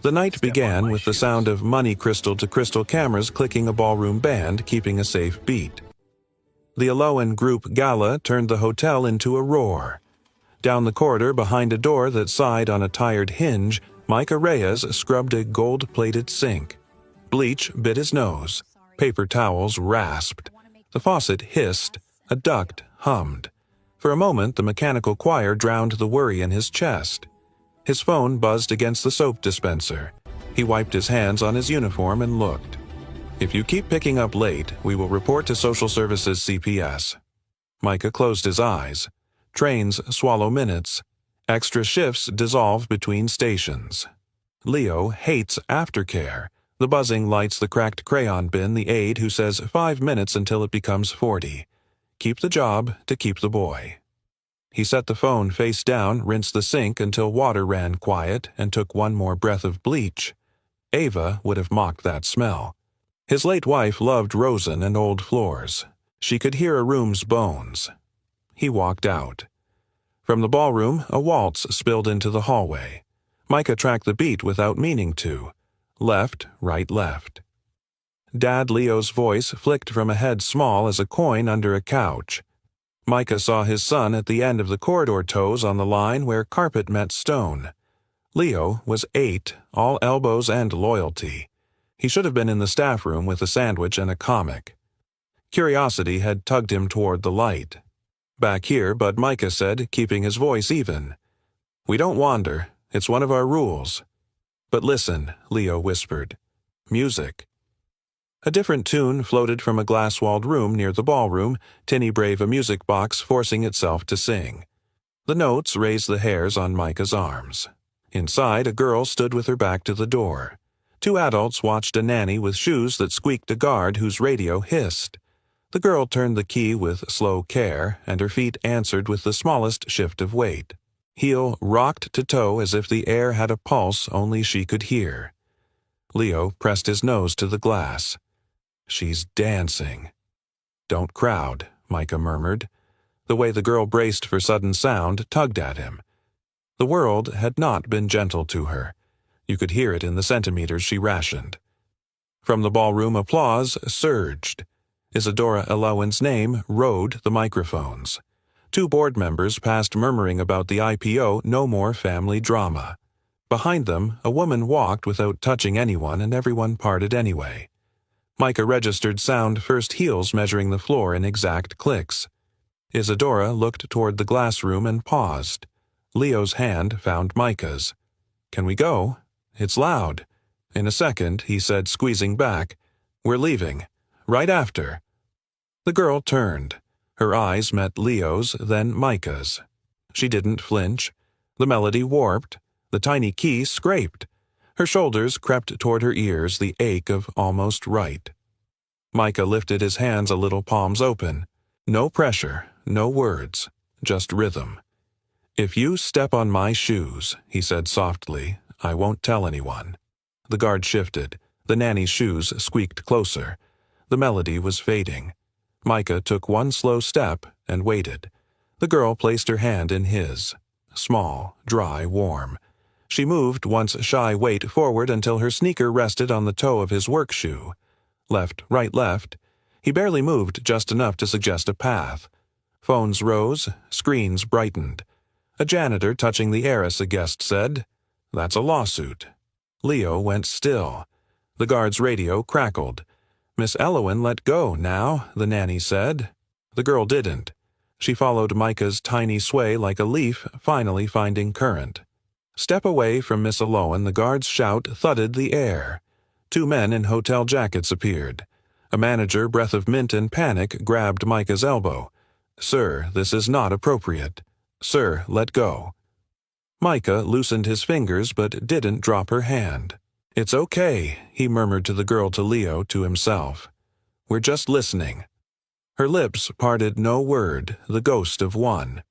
The night began with the sound of money crystal-to-crystal cameras clicking a ballroom band, keeping a safe beat. The Alohan Group Gala turned the hotel into a roar. Down the corridor, behind a door that sighed on a tired hinge, Micah Reyes scrubbed a gold-plated sink. Bleach bit his nose. Paper towels rasped. The faucet hissed. A duct hummed. For a moment, the mechanical choir drowned the worry in his chest. His phone buzzed against the soap dispenser. He wiped his hands on his uniform and looked. "If you keep picking up late, we will report to Social Services CPS." Micah closed his eyes. Trains swallow minutes. Extra shifts dissolve between stations. Leo hates aftercare. The buzzing lights the cracked crayon bin, the aide who says 5 minutes until it becomes 40. Keep the job to keep the boy. He set the phone face down, rinsed the sink until water ran quiet, and took one more breath of bleach. Ava would have mocked that smell. His late wife loved rosin and old floors. She could hear a room's bones. He walked out. From the ballroom, a waltz spilled into the hallway. Micah tracked the beat without meaning to. Left, right, left. Dad Leo's voice flicked from a head small as a coin under a couch. Micah saw his son at the end of the corridor toes on the line where carpet met stone. Leo was 8, all elbows and loyalty. He should have been in the staff room with a sandwich and a comic. Curiosity had tugged him toward the light. "Back here," Bud Micah said, keeping his voice even. "We don't wander. It's one of our rules." "But listen," Leo whispered. "Music." A different tune floated from a glass-walled room near the ballroom, tinny brave a music box forcing itself to sing. The notes raised the hairs on Micah's arms. Inside, a girl stood with her back to the door. 2 adults watched a nanny with shoes that squeaked a guard whose radio hissed. The girl turned the key with slow care, and her feet answered with the smallest shift of weight. Heel rocked to toe as if the air had a pulse only she could hear. Leo pressed his nose to the glass. "She's dancing." "Don't crowd," Micah murmured. The way the girl braced for sudden sound tugged at him. The world had not been gentle to her. You could hear it in the centimeters she rationed. From the ballroom, applause surged. Isadora Alohan's name rode the microphones. 2 board members passed murmuring about the IPO No More Family Drama. Behind them, a woman walked without touching anyone, and everyone parted anyway. Micah registered sound first heels measuring the floor in exact clicks. Isadora looked toward the glass room and paused. Leo's hand found Micah's. "Can we go? It's loud." "In a second," he said, squeezing back. "We're leaving. Right after." The girl turned. Her eyes met Leo's, then Micah's. She didn't flinch. The melody warped. The tiny key scraped. Her shoulders crept toward her ears, the ache of almost right. Micah lifted his hands a little, palms open. No pressure, no words, just rhythm. "If you step on my shoes," he said softly, "I won't tell anyone." The guard shifted. The nanny's shoes squeaked closer. The melody was fading. Micah took one slow step and waited. The girl placed her hand in his. Small, dry, warm. She moved once shy weight forward until her sneaker rested on the toe of his work shoe. Left, right, left. He barely moved, just enough to suggest a path. Phones rose, screens brightened. A janitor touching the heiress, a guest said. "That's a lawsuit." Leo went still. The guard's radio crackled. "Miss Alohan let go now," the nanny said. The girl didn't. She followed Micah's tiny sway like a leaf, finally finding current. Step away from Miss Alohan, the guard's shout thudded the air. 2 men in hotel jackets appeared. A manager, breath of mint and panic, grabbed Micah's elbow. "Sir, this is not appropriate. Sir, let go." Micah loosened his fingers but didn't drop her hand. "It's okay," he murmured to the girl, to Leo, to himself. "We're just listening." Her lips parted no word, the ghost of one.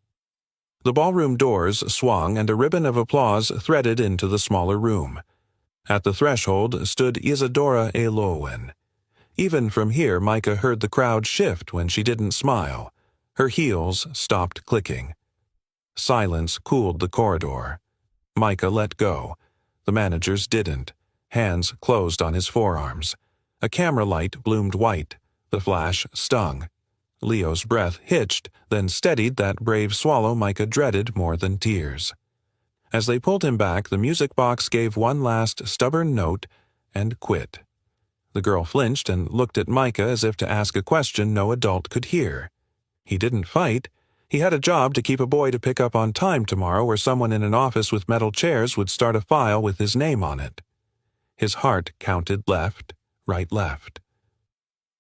The ballroom doors swung and a ribbon of applause threaded into the smaller room. At the threshold stood Isadora Alohan. Even from here, Micah heard the crowd shift when she didn't smile. Her heels stopped clicking. Silence cooled the corridor. Micah let go. The manager's didn't. Hands closed on his forearms. A camera light bloomed white. The flash stung. Leo's breath hitched, then steadied that brave swallow Micah dreaded more than tears. As they pulled him back, the music box gave one last stubborn note and quit. The girl flinched and looked at Micah as if to ask a question no adult could hear. He didn't fight. He had a job to keep a boy to pick up on time tomorrow, or someone in an office with metal chairs would start a file with his name on it. His heart counted left, right, left.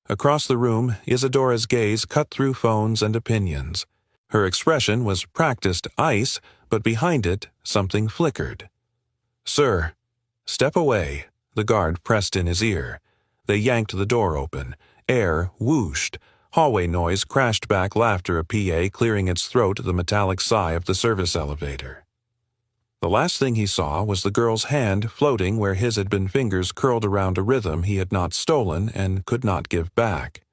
Across the room, Isadora's gaze cut through phones and opinions. Her expression was practiced ice, but behind it, something flickered. "Sir." "Step away." The guard pressed in his ear. They yanked the door open. Air whooshed. Hallway noise crashed back laughter, a PA clearing its throat the metallic sigh of the service elevator. The last thing he saw was the girl's hand floating where his had been, fingers curled around a rhythm he had not stolen and could not give back.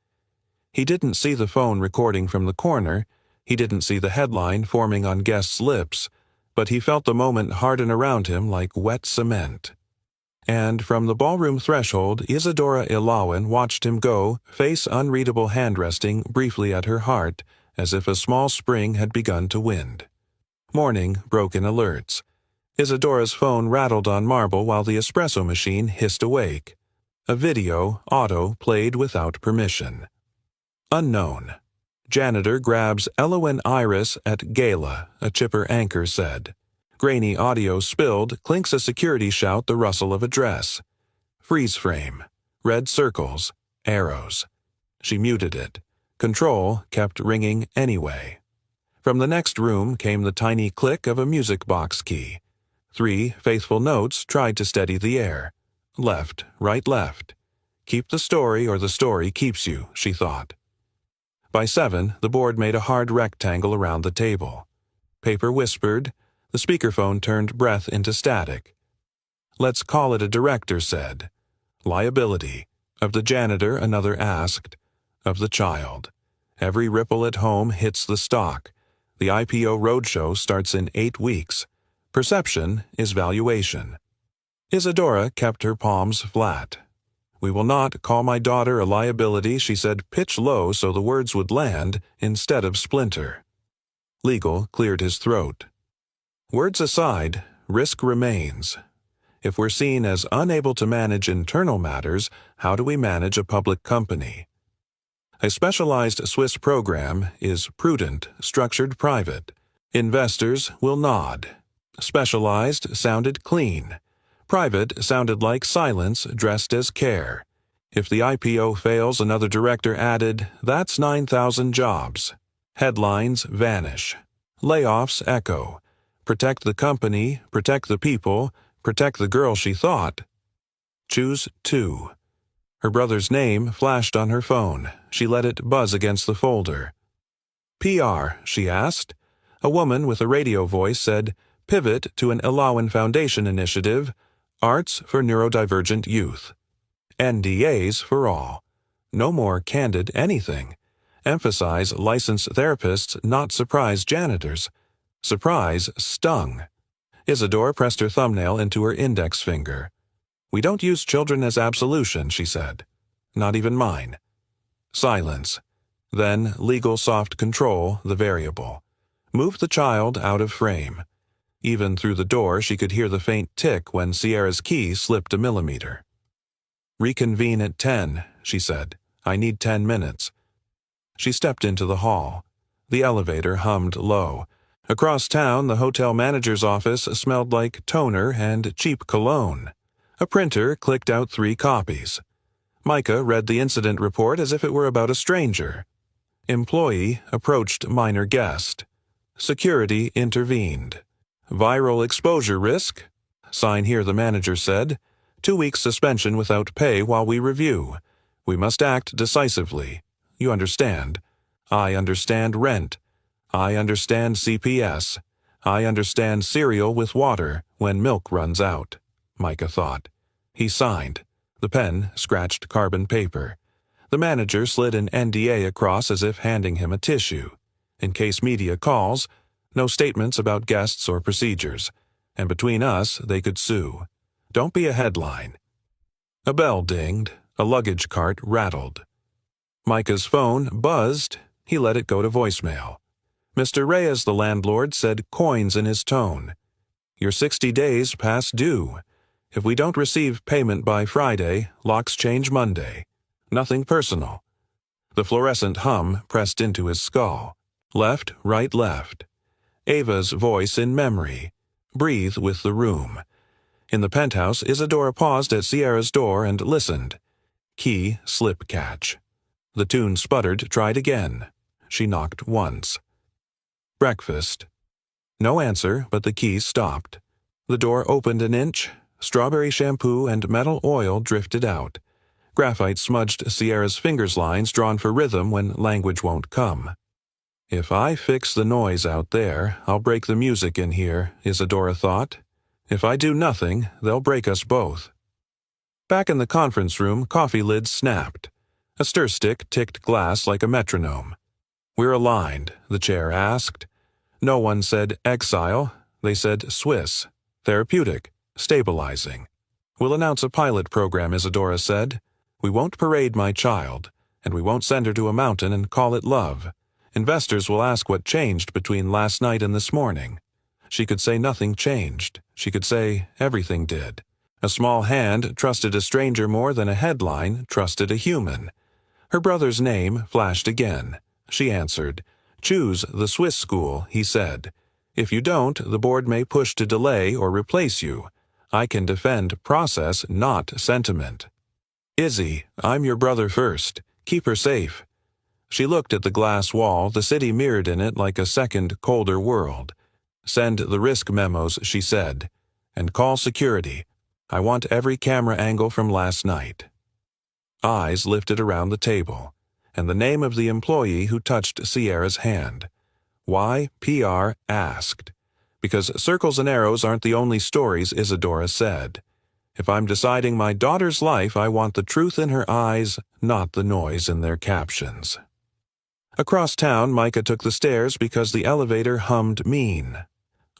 He didn't see the phone recording from the corner. He didn't see the headline forming on guests' lips, but he felt the moment harden around him like wet cement. And from the ballroom threshold, Isadora Ilawan watched him go, face unreadable hand resting briefly at her heart, as if a small spring had begun to wind. Morning broke in alerts. Isadora's phone rattled on marble while the espresso machine hissed awake. A video, auto, played without permission. Unknown. Janitor grabs Elowen Iris at gala, a chipper anchor said. Grainy audio spilled, clinks a security shout, the rustle of a dress. Freeze frame. Red circles. Arrows. She muted it. Control kept ringing anyway. From the next room came the tiny click of a music box key. 3 faithful notes tried to steady the air. Left, right, left. Keep the story or the story keeps you, she thought. By 7, the board made a hard rectangle around the table. Paper whispered. The speakerphone turned breath into static. Let's call it a director said. Liability. Of the janitor, another asked. Of the child. Every ripple at home hits the stock. The IPO roadshow starts in 8 weeks. Perception is valuation. Isadora kept her palms flat. We will not call my daughter a liability, she said, pitch low so the words would land instead of splinter. Legal cleared his throat. Words aside, risk remains. If we're seen as unable to manage internal matters, how do we manage a public company? A specialized Swiss program is prudent, structured private. Investors will nod. Specialized sounded clean. Private sounded like silence dressed as care. If the IPO fails, another director added, that's 9,000 jobs. Headlines vanish. Layoffs echo. Protect the company, protect the people, protect the girl she thought. Choose 2. Her brother's name flashed on her phone. She let it buzz against the folder. PR, she asked. A woman with a radio voice said, Pivot to an Ilawan Foundation initiative, Arts for Neurodivergent Youth. NDAs for all. No more candid anything. Emphasize licensed therapists, not surprise janitors. Surprise stung. Isadora pressed her thumbnail into her index finger. We don't use children as absolution, she said. Not even mine. Silence. Then legal soft control, the variable. Move the child out of frame. Even through the door she could hear the faint tick when Sierra's key slipped a millimeter. Reconvene at 10, she said. I need 10 minutes. She stepped into the hall. The elevator hummed low. Across town, the hotel manager's office smelled like toner and cheap cologne. A printer clicked out 3 copies. Micah read the incident report as if it were about a stranger. Employee approached minor guest. Security intervened. Viral exposure risk? Sign here, the manager said. 2 weeks suspension without pay while we review. We must act decisively. You understand. I understand rent. I understand CPS. I understand cereal with water when milk runs out, Micah thought. He signed. The pen scratched carbon paper. The manager slid an NDA across as if handing him a tissue. In case media calls, no statements about guests or procedures. And between us, they could sue. Don't be a headline. A bell dinged. A luggage cart rattled. Micah's phone buzzed. He let it go to voicemail. Mr. Reyes, the landlord, said coins in his tone. You're 60 days past due. If we don't receive payment by Friday, locks change Monday. Nothing personal. The fluorescent hum pressed into his skull. Left, right, left. Ava's voice in memory. Breathe with the room. In the penthouse, Isadora paused at Sierra's door and listened. Key, slip catch. The tune sputtered, tried again. She knocked once. Breakfast. No answer, but the key stopped. The door opened an inch. Strawberry shampoo and metal oil drifted out. Graphite smudged Sierra's fingers lines drawn for rhythm when language won't come. If I fix the noise out there, I'll break the music in here, Isadora thought. If I do nothing, they'll break us both. Back in the conference room, coffee lids snapped. A stir stick ticked glass like a metronome. We're aligned, the chair asked. No one said exile. They said Swiss. Therapeutic. Stabilizing. We'll announce a pilot program, Isadora said. We won't parade my child, and we won't send her to a mountain and call it love. Investors will ask what changed between last night and this morning. She could say nothing changed. She could say everything did. A small hand trusted a stranger more than a headline trusted a human. Her brother's name flashed again. She answered. Choose the Swiss school, he said. If you don't, the board may push to delay or replace you. I can defend process, not sentiment. Izzy, I'm your brother first. Keep her safe. She looked at the glass wall, the city mirrored in it like a second, colder world. Send the risk memos, she said. And call security. I want every camera angle from last night. Eyes lifted around the table, and the name of the employee who touched Sierra's hand. Why PR asked. Because circles and arrows aren't the only stories, Isadora said. If I'm deciding my daughter's life, I want the truth in her eyes, not the noise in their captions. Across town, Micah took the stairs because the elevator hummed mean.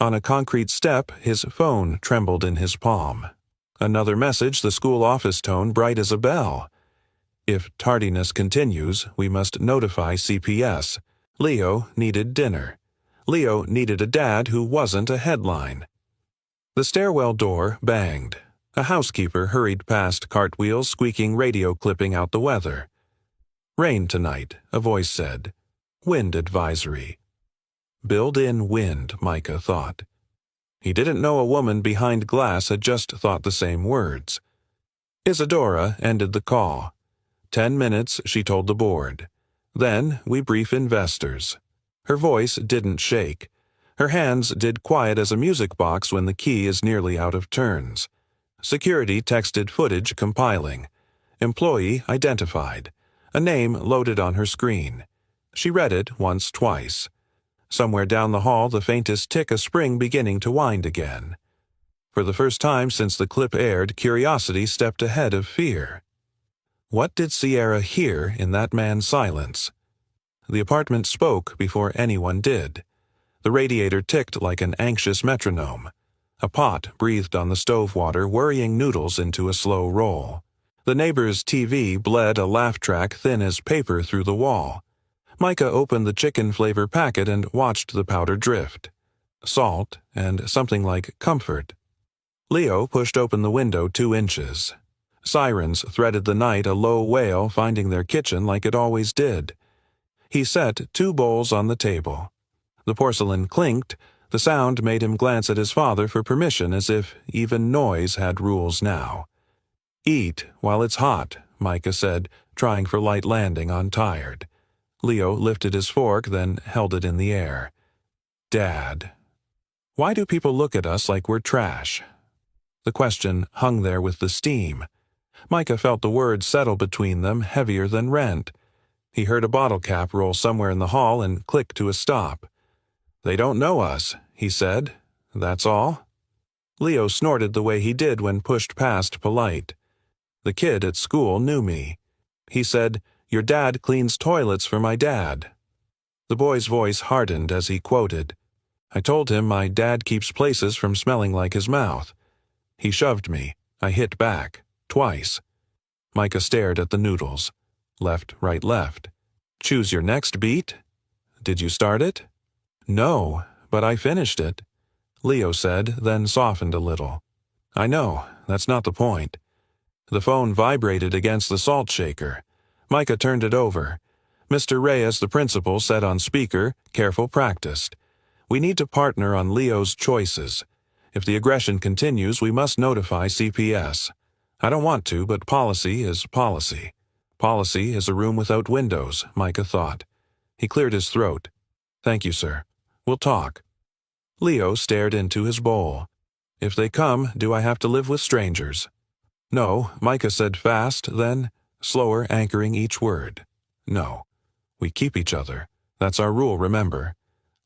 On a concrete step, his phone trembled in his palm. Another message, the school office tone bright as a bell. If tardiness continues, we must notify CPS. Leo needed dinner. Leo needed a dad who wasn't a headline. The stairwell door banged. A housekeeper hurried past cartwheels, squeaking radio clipping out the weather. Rain tonight, a voice said. Wind advisory. Build-in wind, Micah thought. He didn't know a woman behind glass had just thought the same words. Isadora ended the call. 10 minutes, she told the board. Then we brief investors. Her voice didn't shake. Her hands did quiet as a music box when the key is nearly out of turns. Security texted footage compiling. Employee identified. A name loaded on her screen. She read it once, twice. Somewhere down the hall, the faintest tick of spring beginning to wind again. For the first time since the clip aired, curiosity stepped ahead of fear. What did Sierra hear in that man's silence? The apartment spoke before anyone did. The radiator ticked like an anxious metronome. A pot breathed on the stove water, worrying noodles into a slow roll. The neighbor's TV bled a laugh track thin as paper through the wall. Micah opened the chicken flavor packet and watched the powder drift. Salt and something like comfort. Leo pushed open the window 2 inches. Sirens threaded the night, a low wail finding their kitchen like it always did. He set 2 bowls on the table. The porcelain clinked. The sound made him glance at his father for permission, as if even noise had rules now. Eat while it's hot, Micah said, trying for light landing on tired. Leo lifted his fork, then held it in the air. Dad. Why do people look at us like we're trash? The question hung there with the steam. Micah felt the words settle between them, heavier than rent. He heard a bottle cap roll somewhere in the hall and click to a stop. They don't know us, he said. That's all? Leo snorted the way he did when pushed past polite. The kid at school knew me. He said, Your dad cleans toilets for my dad. The boy's voice hardened as he quoted. I told him my dad keeps places from smelling like his mouth. He shoved me. I hit back, twice. Micah stared at the noodles. Left, right, left. Choose your next beat? Did you start it? No, but I finished it, Leo said, then softened a little. I know, that's not the point. The phone vibrated against the salt shaker. Micah turned it over. Mr. Reyes, the principal, said on speaker, careful practiced. We need to partner on Leo's choices. If the aggression continues, we must notify CPS. I don't want to, but policy is policy. Policy is a room without windows, Micah thought. He cleared his throat. Thank you, sir. We'll talk. Leo stared into his bowl. If they come, do I have to live with strangers? No, Micah said fast, then, slower, anchoring each word. No. We keep each other. That's our rule, remember.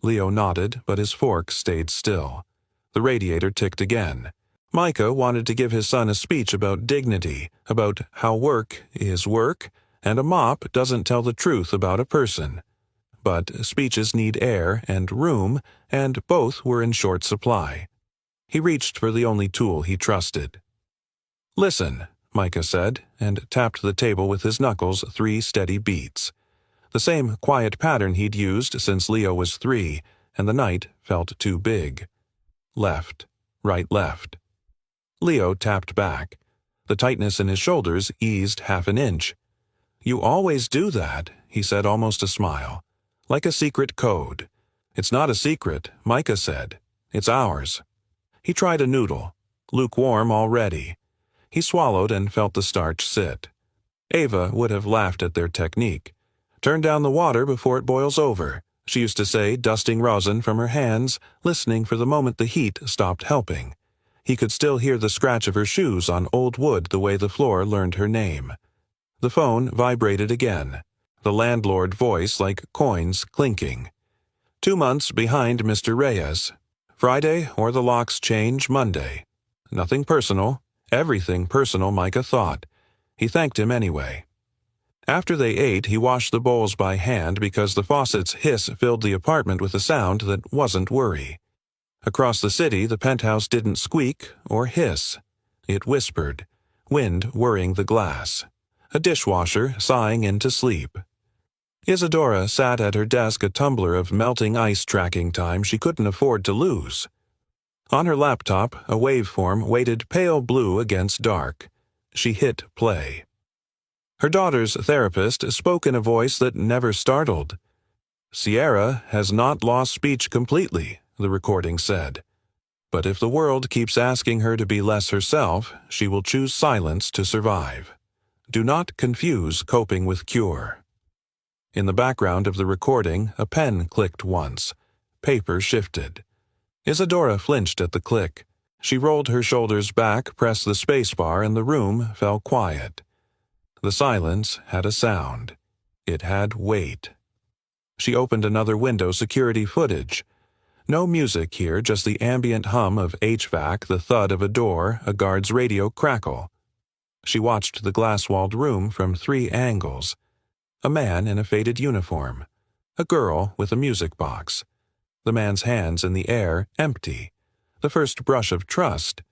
Leo nodded, but his fork stayed still. The radiator ticked again. Micah wanted to give his son a speech about dignity, about how work is work, and a mop doesn't tell the truth about a person. But speeches need air and room, and both were in short supply. He reached for the only tool he trusted. Listen, Micah said, and tapped the table with his knuckles 3 steady beats. The same quiet pattern he'd used since Leo was 3, and the night felt too big. Left, right, left. Leo tapped back. The tightness in his shoulders eased half an inch. You always do that, he said, almost a smile. Like a secret code. It's not a secret, Micah said. It's ours. He tried a noodle. Lukewarm already. He swallowed and felt the starch sit. Ava would have laughed at their technique. Turn down the water before it boils over, she used to say, dusting rosin from her hands, listening for the moment the heat stopped helping. He could still hear the scratch of her shoes on old wood the way the floor learned her name. The phone vibrated again, the landlord voice like coins clinking. 2 months behind Mr. Reyes. Friday or the locks change Monday. Nothing personal, everything personal, Micah thought. He thanked him anyway. After they ate, he washed the bowls by hand because the faucet's hiss filled the apartment with a sound that wasn't worry. Across the city, the penthouse didn't squeak or hiss. It whispered, wind whirring the glass. A dishwasher sighing into sleep. Isadora sat at her desk, a tumbler of melting ice tracking time she couldn't afford to lose. On her laptop, a waveform weighted pale blue against dark. She hit play. Her daughter's therapist spoke in a voice that never startled. Sierra has not lost speech completely, the recording said. But if the world keeps asking her to be less herself, she will choose silence to survive. Do not confuse coping with cure. In the background of the recording, a pen clicked once. Paper shifted. Isadora flinched at the click. She rolled her shoulders back, pressed the spacebar, and the room fell quiet. The silence had a sound. It had weight. She opened another window, security footage. No music here, just the ambient hum of HVAC, the thud of a door, a guard's radio crackle. She watched the glass-walled room from 3 angles. A man in a faded uniform. A girl with a music box. The man's hands in the air, empty. The first brush of trust.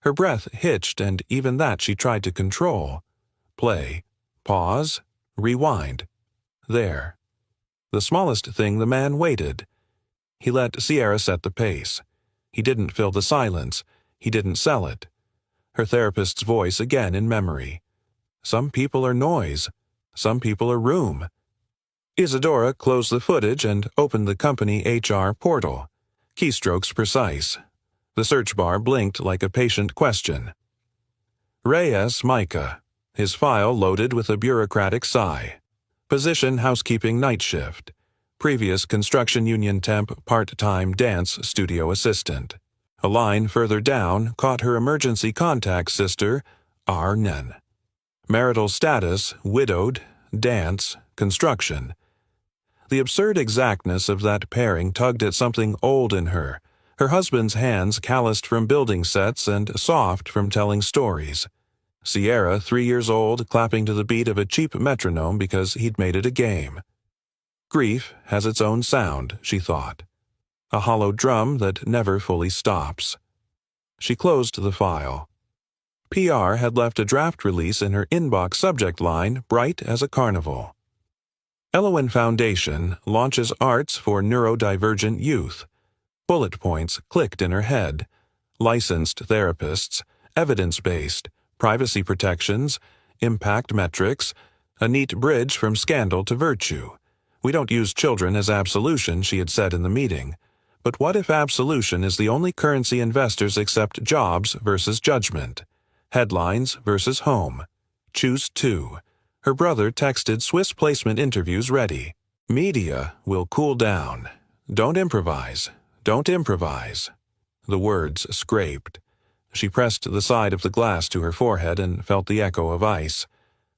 Her breath hitched, and even that she tried to control. Play. Pause. Rewind. There. The smallest thing, the man waited. He let Sierra set the pace. He didn't fill the silence. He didn't sell it. Her therapist's voice again in memory. Some people are noise. Some people are room. Isadora closed the footage and opened the company HR portal. Keystrokes precise. The search bar blinked like a patient question. Reyes Micah. His file loaded with a bureaucratic sigh. Position housekeeping night shift. Previous construction union temp part-time dance studio assistant. A line further down caught her emergency contact sister, Arnen. Marital status, widowed, dance, construction. The absurd exactness of that pairing tugged at something old in her, her husband's hands calloused from building sets and soft from telling stories. Sierra, 3 years old, clapping to the beat of a cheap metronome because he'd made it a game. Grief has its own sound, she thought. A hollow drum that never fully stops. She closed the file. PR had left a draft release in her inbox subject line bright as a carnival. Elowen Foundation launches arts for neurodivergent youth. Bullet points clicked in her head. Licensed therapists, evidence-based, privacy protections, impact metrics, a neat bridge from scandal to virtue. We don't use children as absolution, she had said in the meeting. But what if absolution is the only currency investors accept? Jobs versus judgment. Headlines versus home. Choose two. Her brother texted Swiss placement interviews ready. Media will cool down. Don't improvise. Don't improvise. The words scraped. She pressed the side of the glass to her forehead and felt the echo of ice.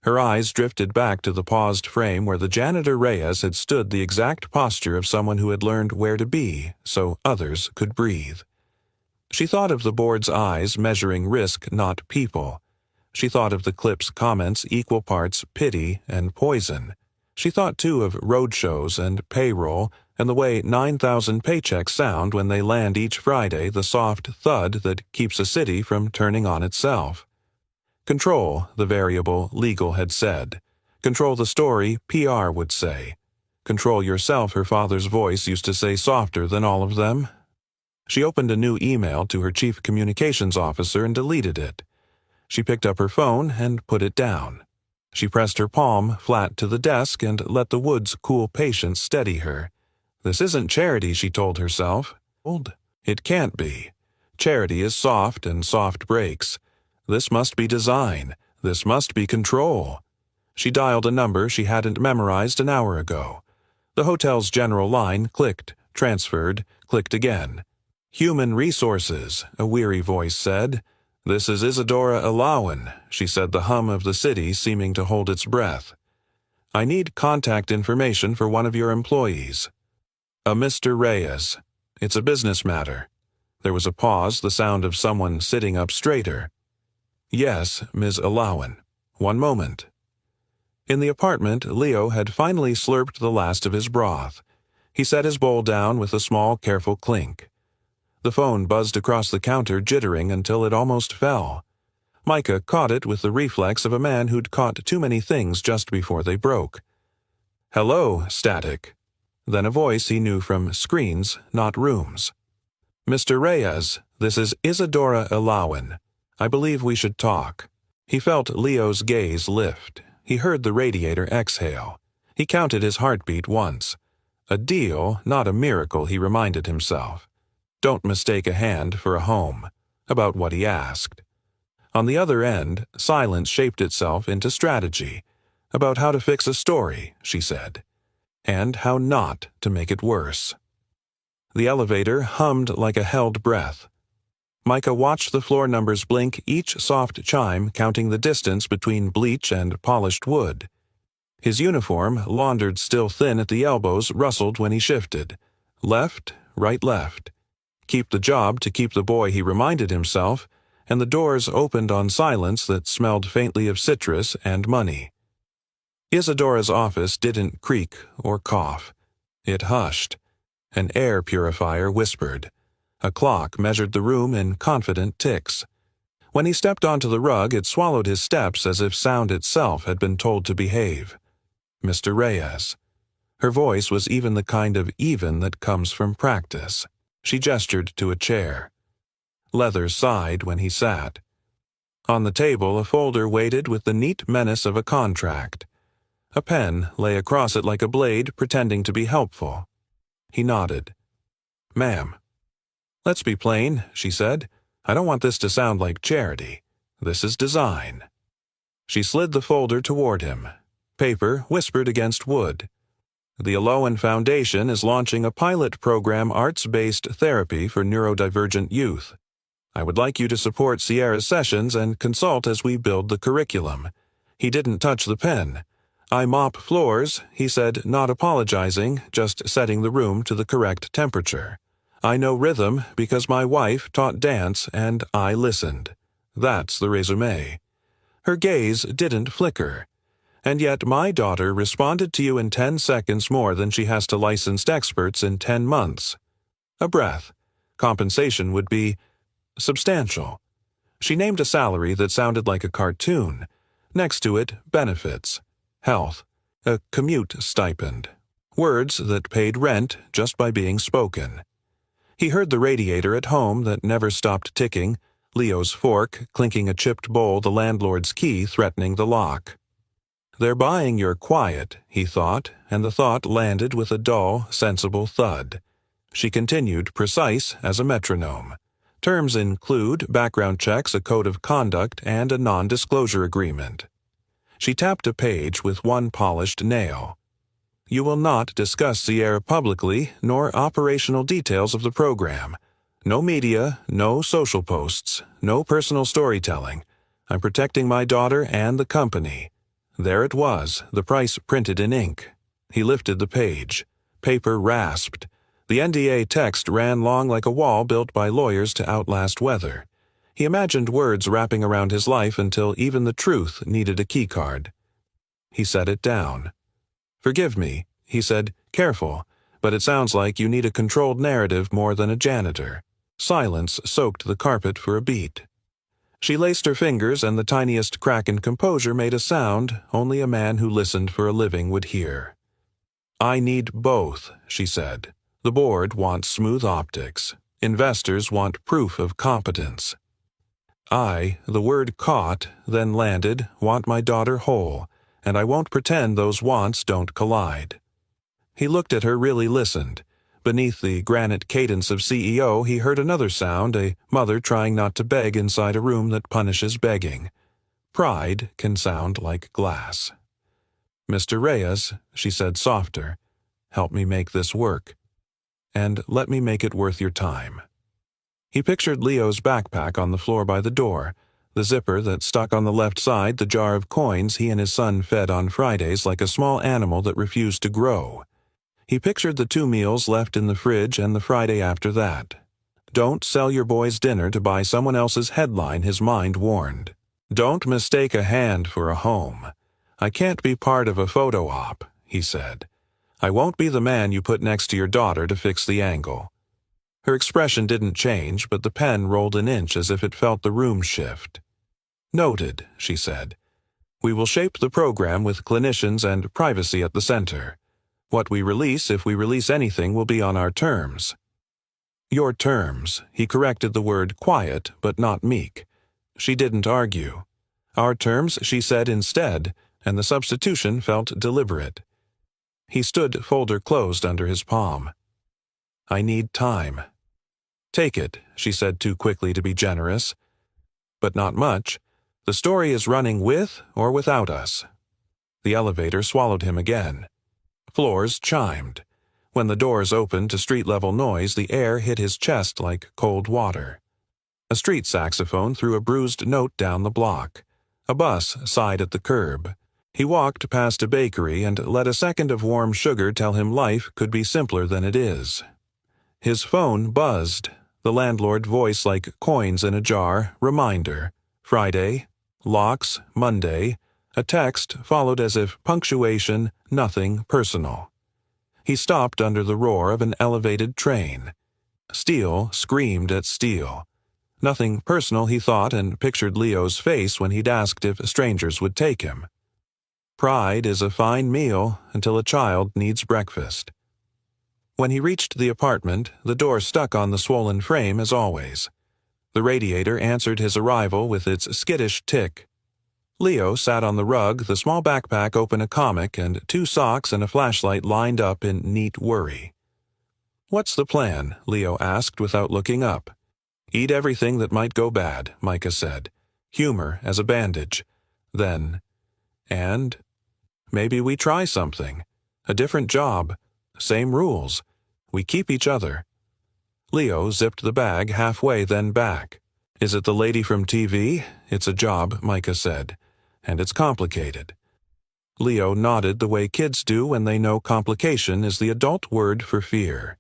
Her eyes drifted back to the paused frame where the janitor Reyes had stood, the exact posture of someone who had learned where to be so others could breathe. She thought of the board's eyes measuring risk, not people. She thought of the clip's comments, equal parts pity and poison. She thought, too, of roadshows and payroll and the way 9,000 paychecks sound when they land each Friday, the soft thud that keeps a city from turning on itself. Control, the variable legal had said. Control the story, PR would say. Control yourself, her father's voice used to say, softer than all of them. She opened a new email to her chief communications officer and deleted it. She picked up her phone and put it down. She pressed her palm flat to the desk and let the wood's cool patience steady her. This isn't charity, she told herself. It can't be. Charity is soft and soft breaks. This must be design. This must be control. She dialed a number she hadn't memorized an hour ago. The hotel's general line clicked, transferred, clicked again. Human resources, a weary voice said. This is Isadora Elowen, she said, the hum of the city seeming to hold its breath. I need contact information for one of your employees. A Mr. Reyes. It's a business matter. There was a pause, the sound of someone sitting up straighter. Yes, Ms. Elowen. One moment. In the apartment, Leo had finally slurped the last of his broth. He set his bowl down with a small, careful clink. The phone buzzed across the counter, jittering until it almost fell. Micah caught it with the reflex of a man who'd caught too many things just before they broke. Hello, static. Then a voice he knew from screens, not rooms. Mr. Reyes, this is Isadora Elowen. I believe we should talk. He felt Leo's gaze lift. He heard the radiator exhale. He counted his heartbeat once. A deal, not a miracle, he reminded himself. Don't mistake a hand for a home. About what he asked. On the other end, silence shaped itself into strategy. About how to fix a story, she said. And how not to make it worse. The elevator hummed like a held breath. Micah watched the floor numbers blink, each soft chime counting the distance between bleach and polished wood. His uniform, laundered still thin at the elbows, rustled when he shifted. Left, right, left. Keep the job to keep the boy, he reminded himself, and the doors opened on silence that smelled faintly of citrus and money. Isadora's office didn't creak or cough. It hushed. An air purifier whispered. A clock measured the room in confident ticks. When he stepped onto the rug, it swallowed his steps as if sound itself had been told to behave. Mr. Reyes. Her voice was even the kind of even that comes from practice. She gestured to a chair. Leather sighed when he sat. On the table, a folder waited with the neat menace of a contract. A pen lay across it like a blade, pretending to be helpful. He nodded. Ma'am. Let's be plain, she said. I don't want this to sound like charity. This is design. She slid the folder toward him. Paper whispered against wood. The Elowen Foundation is launching a pilot program, arts-based therapy for neurodivergent youth. I would like you to support Sierra's sessions and consult as we build the curriculum. He didn't touch the pen. I mop floors, he said, not apologizing, just setting the room to the correct temperature. I know rhythm because my wife taught dance and I listened. That's the resume. Her gaze didn't flicker. And yet my daughter responded to you in 10 seconds more than she has to licensed experts in 10 months. A breath. Compensation would be substantial. She named a salary that sounded like a cartoon. Next to it, benefits, health, a commute stipend. Words that paid rent just by being spoken. He heard the radiator at home that never stopped ticking, Leo's fork clinking a chipped bowl, the landlord's key threatening the lock. They're buying your quiet, he thought, and the thought landed with a dull, sensible thud. She continued, precise as a metronome. Terms include background checks, a code of conduct, and a non-disclosure agreement. She tapped a page with one polished nail. You will not discuss Sierra publicly, nor operational details of the program. No media, no social posts, no personal storytelling. I'm protecting my daughter and the company. There it was, the price printed in ink. He lifted the page. Paper rasped. The NDA text ran long like a wall built by lawyers to outlast weather. He imagined words wrapping around his life until even the truth needed a keycard. He set it down. Forgive me, he said, careful, but it sounds like you need a controlled narrative more than a janitor. Silence soaked the carpet for a beat. She laced her fingers, and the tiniest crack in composure made a sound only a man who listened for a living would hear. I need both, she said. The board wants smooth optics. Investors want proof of competence. I, the word caught, then landed, want my daughter whole, and I won't pretend those wants don't collide. He looked at her, really listened. Beneath the granite cadence of CEO, he heard another sound, a mother trying not to beg inside a room that punishes begging. Pride can sound like glass. Mr. Reyes, she said softer, help me make this work. And let me make it worth your time. He pictured Leo's backpack on the floor by the door, the zipper that stuck on the left side, the jar of coins he and his son fed on Fridays like a small animal that refused to grow. He pictured the 2 meals left in the fridge and the Friday after that. Don't sell your boy's dinner to buy someone else's headline, his mind warned. Don't mistake a hand for a home. I can't be part of a photo op, he said. I won't be the man you put next to your daughter to fix the angle. Her expression didn't change, but the pen rolled an inch as if it felt the room shift. Noted, she said. We will shape the program with clinicians and privacy at the center. What we release, if we release anything, will be on our terms. Your terms, he corrected the word quiet, but not meek. She didn't argue. Our terms, she said instead, and the substitution felt deliberate. He stood, folder closed under his palm. I need time. Take it, she said too quickly to be generous. But not much. The story is running with or without us. The elevator swallowed him again. Floors chimed. When the doors opened to street-level noise, the air hit his chest like cold water. A street saxophone threw a bruised note down the block. A bus sighed at the curb. He walked past a bakery and let a second of warm sugar tell him life could be simpler than it is. His phone buzzed, the landlord voice like coins in a jar, reminder, Friday, locks, Monday, a text followed as if punctuation, nothing personal. He stopped under the roar of an elevated train. Steel screamed at steel. Nothing personal, he thought, and pictured Leo's face when he'd asked if strangers would take him. Pride is a fine meal until a child needs breakfast. When he reached the apartment, the door stuck on the swollen frame as always. The radiator answered his arrival with its skittish tick. Leo sat on the rug, the small backpack open, a comic, and 2 socks and a flashlight lined up in neat worry. What's the plan? Leo asked without looking up. Eat everything that might go bad, Micah said. Humor as a bandage. Then, and maybe we try something. A different job. Same rules. We keep each other. Leo zipped the bag halfway, then back. Is it the lady from TV? It's a job, Micah said. And it's complicated. Leo nodded the way kids do when they know complication is the adult word for fear.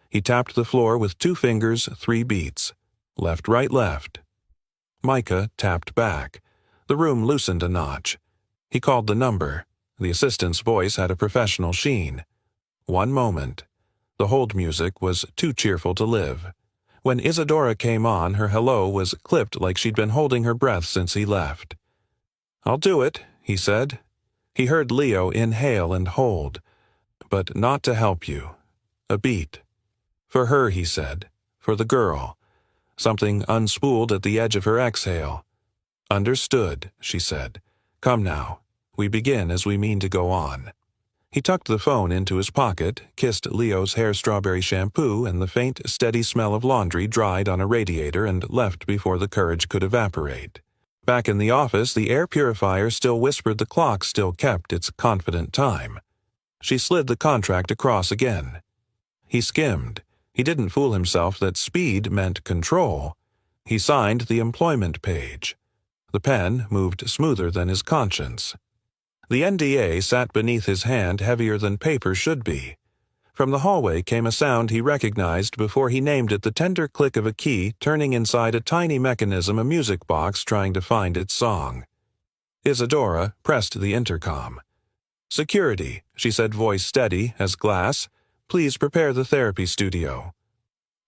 He tapped the floor with 2 fingers, 3 beats. Left, right, left. Micah tapped back. The room loosened a notch. He called the number. The assistant's voice had a professional sheen. 1 moment. The hold music was too cheerful to live. When Isadora came on, her hello was clipped like she'd been holding her breath since he left. "I'll do it," he said. He heard Leo inhale and hold. "But not to help you. A beat. For her," he said. "For the girl." Something unspooled at the edge of her exhale. "Understood," she said. "Come now. We begin as we mean to go on." He tucked the phone into his pocket, kissed Leo's hair strawberry shampoo, and the faint, steady smell of laundry dried on a radiator, and left before the courage could evaporate. Back in the office, the air purifier still whispered the clock still kept its confident time. She slid the contract across again. He skimmed. He didn't fool himself that speed meant control. He signed the employment page. The pen moved smoother than his conscience. The NDA sat beneath his hand heavier than paper should be. From the hallway came a sound he recognized before he named it, the tender click of a key turning inside a tiny mechanism, a music box trying to find its song. Isadora pressed the intercom. "Security," she said, voice steady as glass. "Please prepare the therapy studio."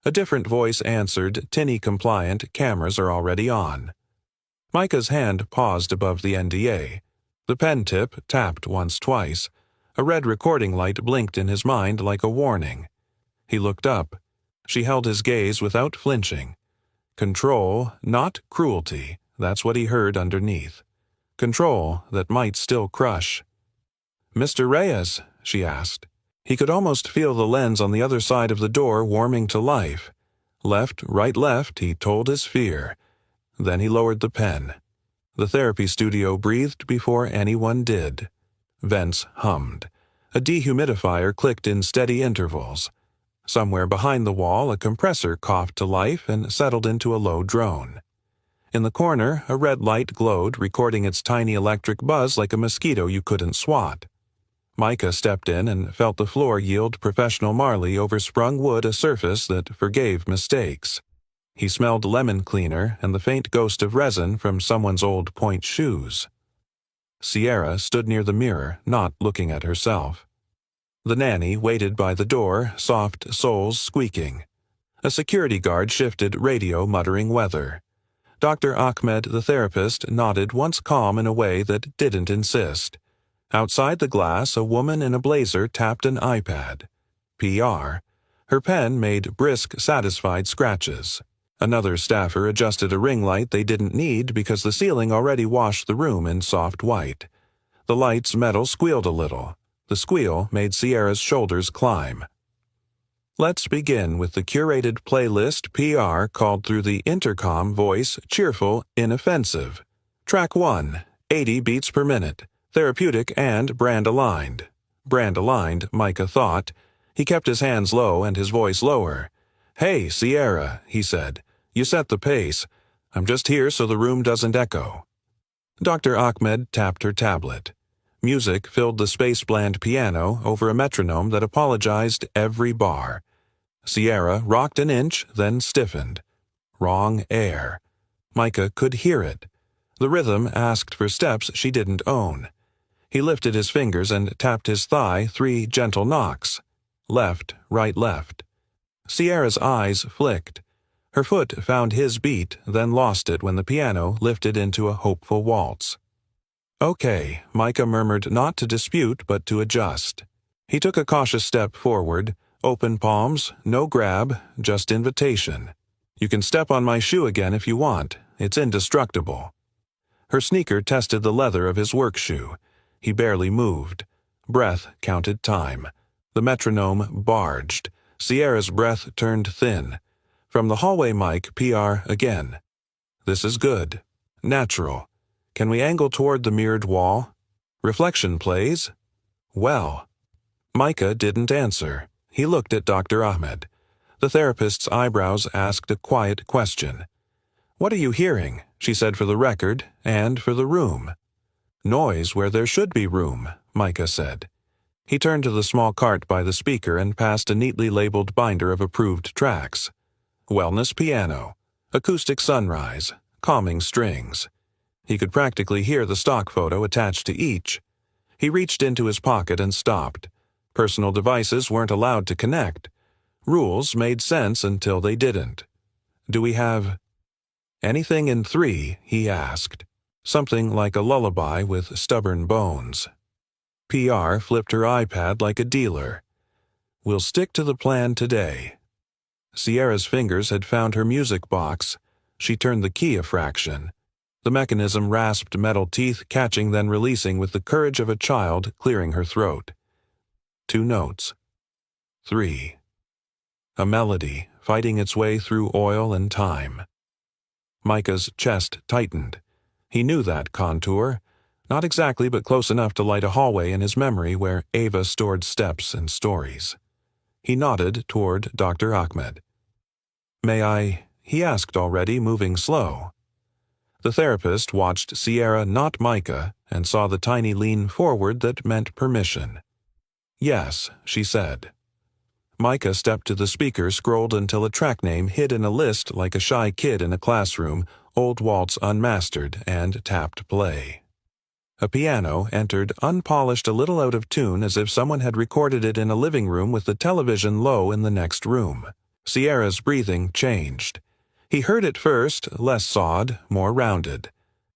A different voice answered, tinny compliant, "Cameras are already on." Micah's hand paused above the NDA. The pen tip tapped once, twice. A red recording light blinked in his mind like a warning. He looked up. She held his gaze without flinching. Control, not cruelty, that's what he heard underneath. Control that might still crush. "Mr. Reyes?" she asked. He could almost feel the lens on the other side of the door warming to life. Left, right, left, he told his fear. Then he lowered the pen. The therapy studio breathed before anyone did. Vents hummed. A dehumidifier clicked in steady intervals. Somewhere behind the wall, a compressor coughed to life and settled into a low drone. In the corner, a red light glowed, recording its tiny electric buzz like a mosquito you couldn't swat. Micah stepped in and felt the floor yield professional Marley over sprung wood, a surface that forgave mistakes. He smelled lemon cleaner and the faint ghost of resin from someone's old point shoes. Sierra stood near the mirror, not looking at herself. The nanny waited by the door, soft soles squeaking. A security guard shifted radio, muttering weather. Dr. Ahmed, the therapist, nodded, once calm in a way that didn't insist. Outside the glass, a woman in a blazer tapped an iPad. PR. Her pen made brisk, satisfied scratches. Another staffer adjusted a ring light they didn't need because the ceiling already washed the room in soft white. The light's metal squealed a little. The squeal made Sierra's shoulders climb. "Let's begin with the curated playlist," PR called through the intercom, voice cheerful, inoffensive. "Track 1, 80 beats per minute, therapeutic and brand-aligned." Brand-aligned, Micah thought. He kept his hands low and his voice lower. "Hey, Sierra," he said. "You set the pace. I'm just here so the room doesn't echo." Dr. Ahmed tapped her tablet. Music filled the space-bland piano over a metronome that apologized every bar. Sierra rocked an inch, then stiffened. Wrong air. Micah could hear it. The rhythm asked for steps she didn't own. He lifted his fingers and tapped his thigh, 3 gentle knocks. Left, right, left. Sierra's eyes flicked. Her foot found his beat, then lost it when the piano lifted into a hopeful waltz. "Okay," Micah murmured, not to dispute but to adjust. He took a cautious step forward. Open palms, no grab, just invitation. "You can step on my shoe again if you want. It's indestructible." Her sneaker tested the leather of his work shoe. He barely moved. Breath counted time. The metronome barged. Sierra's breath turned thin. From the hallway mic, PR again. "This is good. Natural. Can we angle toward the mirrored wall? Reflection plays? Well." Micah didn't answer. He looked at Dr. Ahmed. The therapist's eyebrows asked a quiet question. "What are you hearing?" she said, for the record, and for the room. "Noise where there should be room," Micah said. He turned to the small cart by the speaker and passed a neatly labeled binder of approved tracks. Wellness piano, acoustic sunrise, calming strings. He could practically hear the stock photo attached to each. He reached into his pocket and stopped. Personal devices weren't allowed to connect. Rules made sense until they didn't. "Do we have anything in 3?" he asked. Something like a lullaby with stubborn bones. PR flipped her iPad like a dealer. "We'll stick to the plan today." Sierra's fingers had found her music box. She turned the key a fraction. The mechanism rasped metal teeth, catching then releasing with the courage of a child, clearing her throat. 2 notes. 3. A melody, fighting its way through oil and time. Micah's chest tightened. He knew that contour. Not exactly, but close enough to light a hallway in his memory where Ava stored steps and stories. He nodded toward Dr. Ahmed. "May I?" he asked already, moving slow. The therapist watched Sierra, not Micah, and saw the tiny lean forward that meant permission. "Yes," she said. Micah stepped to the speaker, scrolled until a track name hid in a list like a shy kid in a classroom, Old Waltz Unmastered, and tapped play. A piano entered, unpolished, a little out of tune, as if someone had recorded it in a living room with the television low in the next room. Sierra's breathing changed. He heard it first, less sawed, more rounded.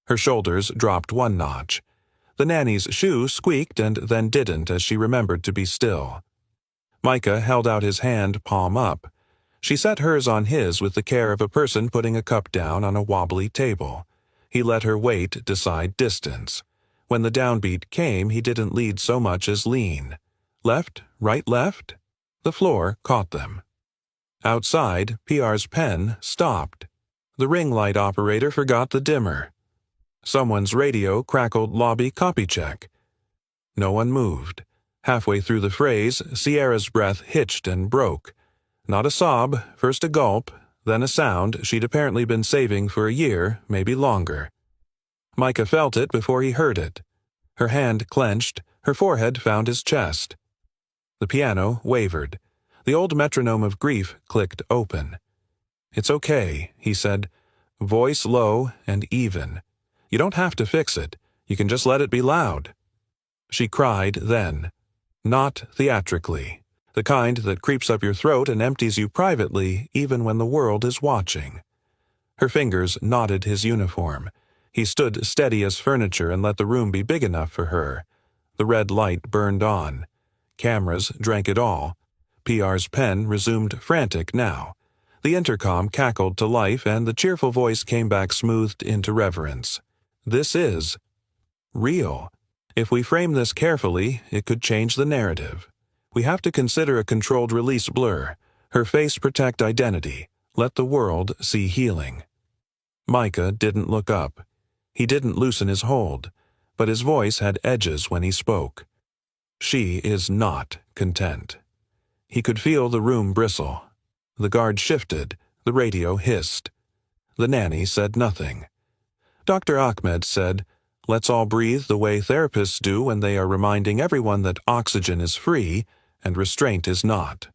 Her shoulders dropped 1 notch. The nanny's shoe squeaked and then didn't as she remembered to be still. Micah held out his hand, palm up. She set hers on his with the care of a person putting a cup down on a wobbly table. He let her weight decide distance. When the downbeat came, he didn't lead so much as lean. Left, right, left? The floor caught them. Outside, PR's pen stopped. The ring light operator forgot the dimmer. Someone's radio crackled lobby copy check. No one moved. Halfway through the phrase, Sierra's breath hitched and broke. Not a sob, first a gulp, then a sound she'd apparently been saving for a year, maybe longer. Micah felt it before he heard it. Her hand clenched, her forehead found his chest. The piano wavered. The old metronome of grief clicked open. "It's okay," he said, voice low and even. "You don't have to fix it. You can just let it be loud." She cried then. Not theatrically. The kind that creeps up your throat and empties you privately, even when the world is watching. Her fingers knotted his uniform. He stood steady as furniture and let the room be big enough for her. The red light burned on. Cameras drank it all. PR's pen resumed frantic now. The intercom cackled to life and the cheerful voice came back smoothed into reverence. "This is real. If we frame this carefully, it could change the narrative. We have to consider a controlled release blur. Her face protect identity. Let the world see healing." Micah didn't look up. He didn't loosen his hold, but his voice had edges when he spoke. She is not content. He could feel the room bristle. The guard shifted. The radio hissed. The nanny said nothing. Dr. Ahmed said, "Let's all breathe the way therapists do when they are reminding everyone that oxygen is free and restraint is not."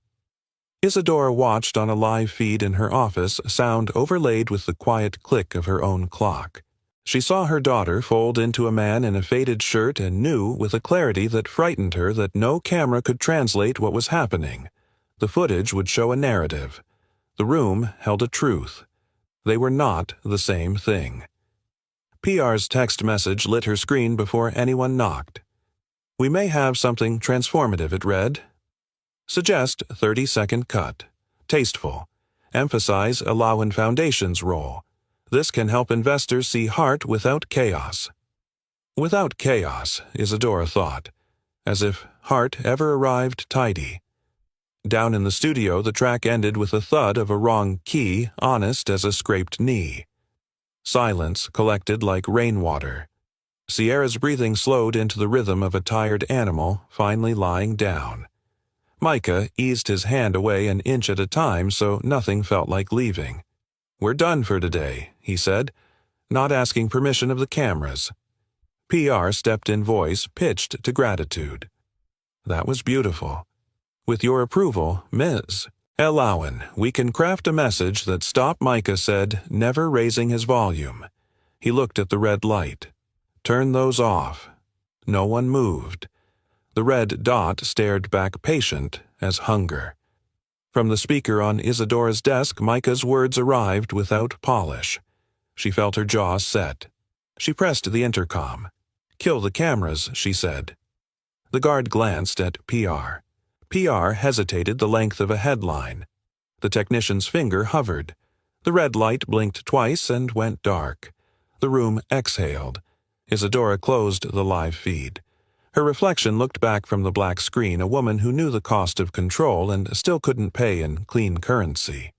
Isadora watched on a live feed in her office, sound overlaid with the quiet click of her own clock. She saw her daughter fold into a man in a faded shirt and knew, with a clarity that frightened her, that no camera could translate what was happening. The footage would show a narrative. The room held a truth. They were not the same thing. PR's text message lit her screen before anyone knocked. "We may have something transformative," it read. Suggest 30-second cut. Tasteful. Emphasize Alawan Foundation's role. This can help investors see heart without chaos. Without chaos, Isadora thought, as if heart ever arrived tidy. Down in the studio, the track ended with a thud of a wrong key, honest as a scraped knee. Silence collected like rainwater. Sierra's breathing slowed into the rhythm of a tired animal, finally lying down. Micah eased his hand away an inch at a time so nothing felt like leaving. "We're done for today," he said, not asking permission of the cameras. PR stepped in, voice pitched to gratitude. "That was beautiful. With your approval, Ms. Alawan, we can craft a message that Stop Micah said, never raising his volume." He looked at the red light. "Turn those off." No one moved. The red dot stared back patient as hunger. From the speaker on Isadora's desk, Micah's words arrived without polish. She felt her jaw set. She pressed the intercom. "Kill the cameras," she said. The guard glanced at PR. PR hesitated the length of a headline. The technician's finger hovered. The red light blinked twice and went dark. The room exhaled. Isadora closed the live feed. Her reflection looked back from the black screen, a woman who knew the cost of control and still couldn't pay in clean currency.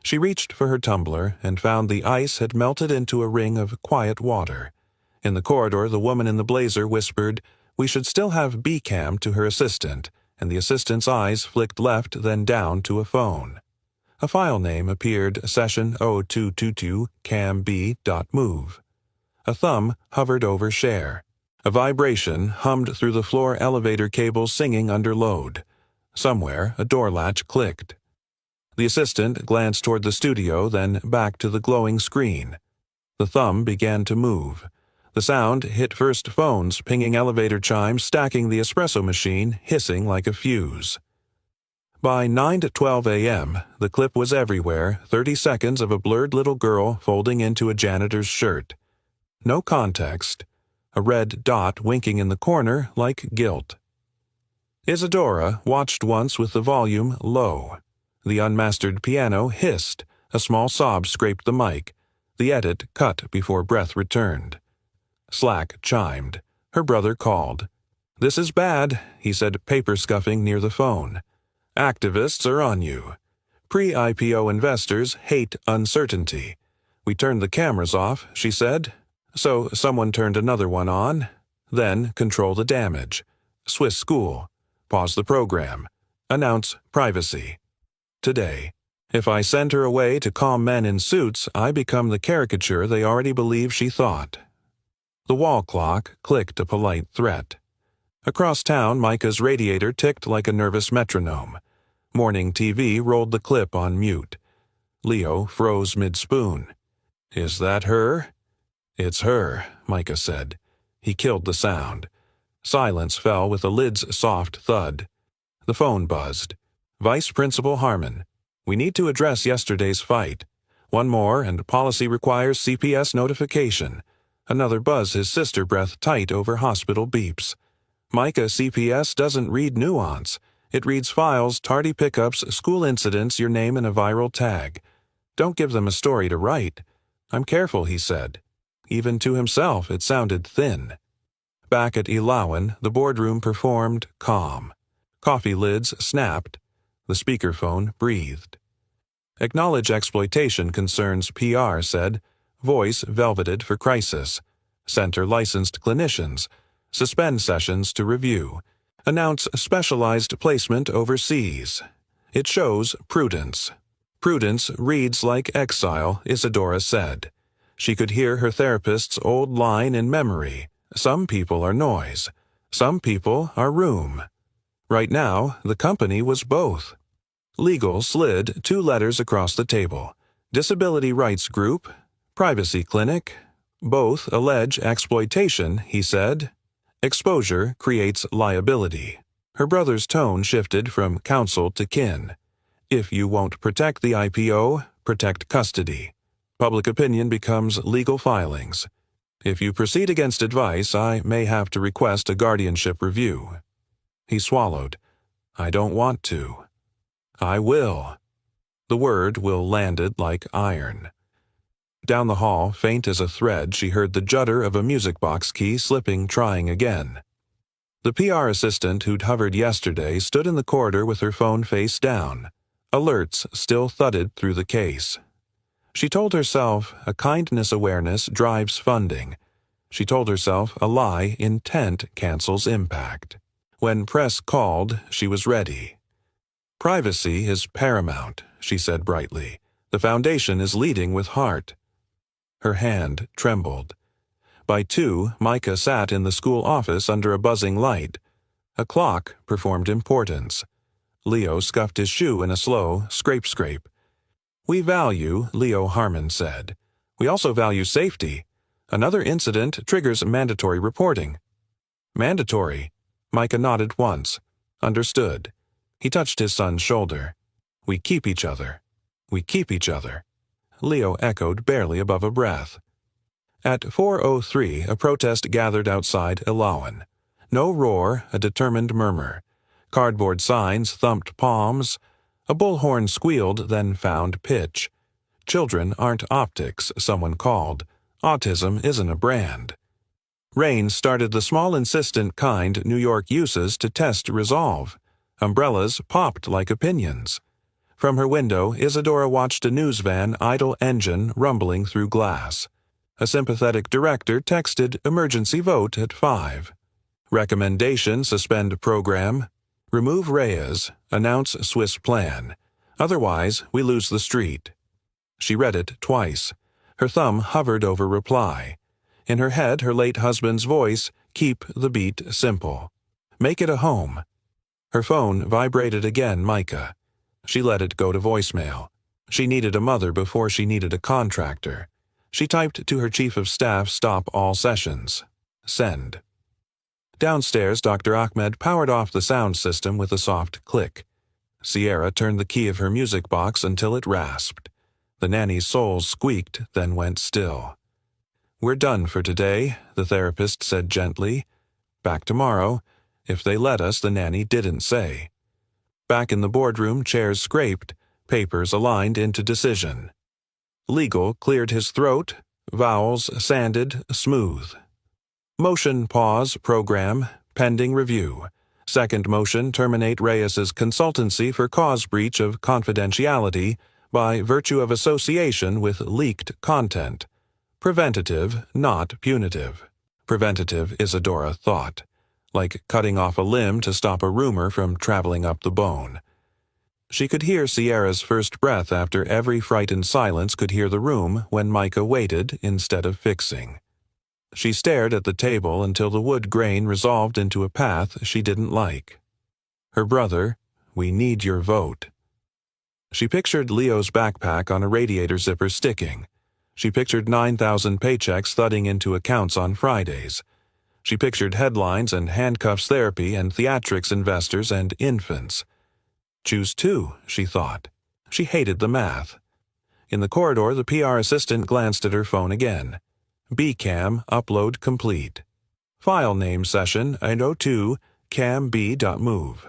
She reached for her tumbler and found the ice had melted into a ring of quiet water. In the corridor, the woman in the blazer whispered, "We should still have B-cam," to her assistant, and the assistant's eyes flicked left then down to a phone. A file name appeared, session 0222 cam-b.move. A thumb hovered over share. A vibration hummed through the floor elevator cable singing under load. Somewhere, a door latch clicked. The assistant glanced toward the studio, then back to the glowing screen. The thumb began to move. The sound hit first phones, pinging elevator chimes, stacking the espresso machine, hissing like a fuse. By 9:12 a.m., the clip was everywhere, 30 seconds of a blurred little girl folding into a janitor's shirt. No context. A red dot winking in the corner like guilt. Isadora watched once with the volume low. The unmastered piano hissed. A small sob scraped the mic. The edit cut before breath returned. Slack chimed. Her brother called. "This is bad," he said, paper scuffing near the phone. "Activists are on you. Pre-IPO investors hate uncertainty. We turned the cameras off," she said. So someone turned another one on. Then control the damage. Swiss school. Pause the program. Announce privacy. Today. If I send her away to calm men in suits, I become the caricature they already believe she thought. The wall clock clicked a polite threat. Across town, Micah's radiator ticked like a nervous metronome. Morning TV rolled the clip on mute. Leo froze mid-spoon. "Is that her?" "It's her," Micah said. He killed the sound. Silence fell with the lid's soft thud. The phone buzzed. "Vice Principal Harmon. We need to address yesterday's fight. One more, and policy requires CPS notification." Another buzz, his sister breath tight over hospital beeps. "Micah, CPS doesn't read nuance. It reads files, tardy pickups, school incidents, your name and a viral tag. Don't give them a story to write." "I'm careful," he said. Even to himself, it sounded thin. Back at Ilawan, the boardroom performed calm. Coffee lids snapped. The speakerphone breathed. "Acknowledge exploitation concerns PR," said. Voice velveted for crisis. "Center licensed clinicians. Suspend sessions to review. Announce specialized placement overseas. It shows prudence." "Prudence reads like exile," Isadora said. She could hear her therapist's old line in memory. Some people are noise. Some people are room. Right now, the company was both. Legal slid 2 letters across the table. Disability Rights Group, Privacy Clinic. Both allege exploitation, he said. Exposure creates liability. Her brother's tone shifted from counsel to kin. If you won't protect the IPO, protect custody. Public opinion becomes legal filings. If you proceed against advice, I may have to request a guardianship review. He swallowed. "I don't want to." "I will." The word will landed like iron. Down the hall, faint as a thread, she heard the judder of a music box key slipping, trying again. The PR assistant who'd hovered yesterday stood in the corridor with her phone face down. Alerts still thudded through the case. She told herself a kindness awareness drives funding. She told herself a lie intent cancels impact. When press called, she was ready. "Privacy is paramount," she said brightly. "The foundation is leading with heart." Her hand trembled. By 2, Micah sat in the school office under a buzzing light. A clock performed importance. Leo scuffed his shoe in a slow scrape-scrape. "We value," Leo Harmon said. "We also value safety. Another incident triggers mandatory reporting." "Mandatory?" Micah nodded once. Understood. He touched his son's shoulder. We keep each other. We keep each other. Leo echoed barely above a breath. At 4:03, a protest gathered outside Ilawan. No roar, a determined murmur. Cardboard signs thumped palms. A bullhorn squealed, then found pitch. Children aren't optics, someone called. Autism isn't a brand. Rain started the small insistent kind New York uses to test resolve. Umbrellas popped like opinions. From her window, Isadora watched a news van idle engine rumbling through glass. A sympathetic director texted emergency vote at 5. Recommendation suspend program. Remove Reyes. Announce Swiss plan. Otherwise, we lose the street. She read it twice. Her thumb hovered over reply. In her head, her late husband's voice, keep the beat simple. Make it a home. Her phone vibrated again, Micah. She let it go to voicemail. She needed a mother before she needed a contractor. She typed to her chief of staff, stop all sessions. Send. Downstairs, Dr. Ahmed powered off the sound system with a soft click. Sierra turned the key of her music box until it rasped. The nanny's soul squeaked, then went still. We're done for today, the therapist said gently. Back tomorrow. If they let us, the nanny didn't say. Back in the boardroom, chairs scraped, papers aligned into decision. Legal cleared his throat, vowels sanded, smooth. Motion pause program, pending review. Second motion terminate Reyes's consultancy for cause breach of confidentiality by virtue of association with leaked content. Preventative, not punitive. Preventative, Isadora thought. Like cutting off a limb to stop a rumor from traveling up the bone. She could hear Sierra's first breath after every frightened silence could hear the room when Micah waited instead of fixing. She stared at the table until the wood grain resolved into a path she didn't like. Her brother, we need your vote. She pictured Leo's backpack on a radiator zipper sticking. She pictured 9,000 paychecks thudding into accounts on Fridays. She pictured headlines and handcuffs therapy and theatrics investors and infants. Choose two, she thought. She hated the math. In the corridor, the PR assistant glanced at her phone again. Bcam upload complete. File name session 802 cam.b.move.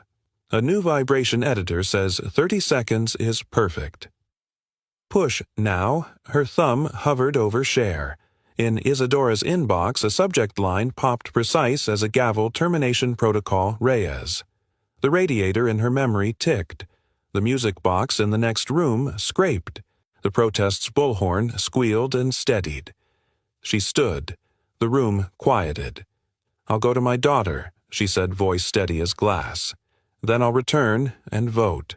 A new vibration editor says 30 seconds is perfect. Push now. Her thumb hovered over share. In Isadora's inbox, a subject line popped precise as a gavel termination protocol Reyes. The radiator in her memory ticked. The music box in the next room scraped. The protest's bullhorn squealed and steadied. She stood. The room quieted. I'll go to my daughter, she said, voice steady as glass. Then I'll return and vote.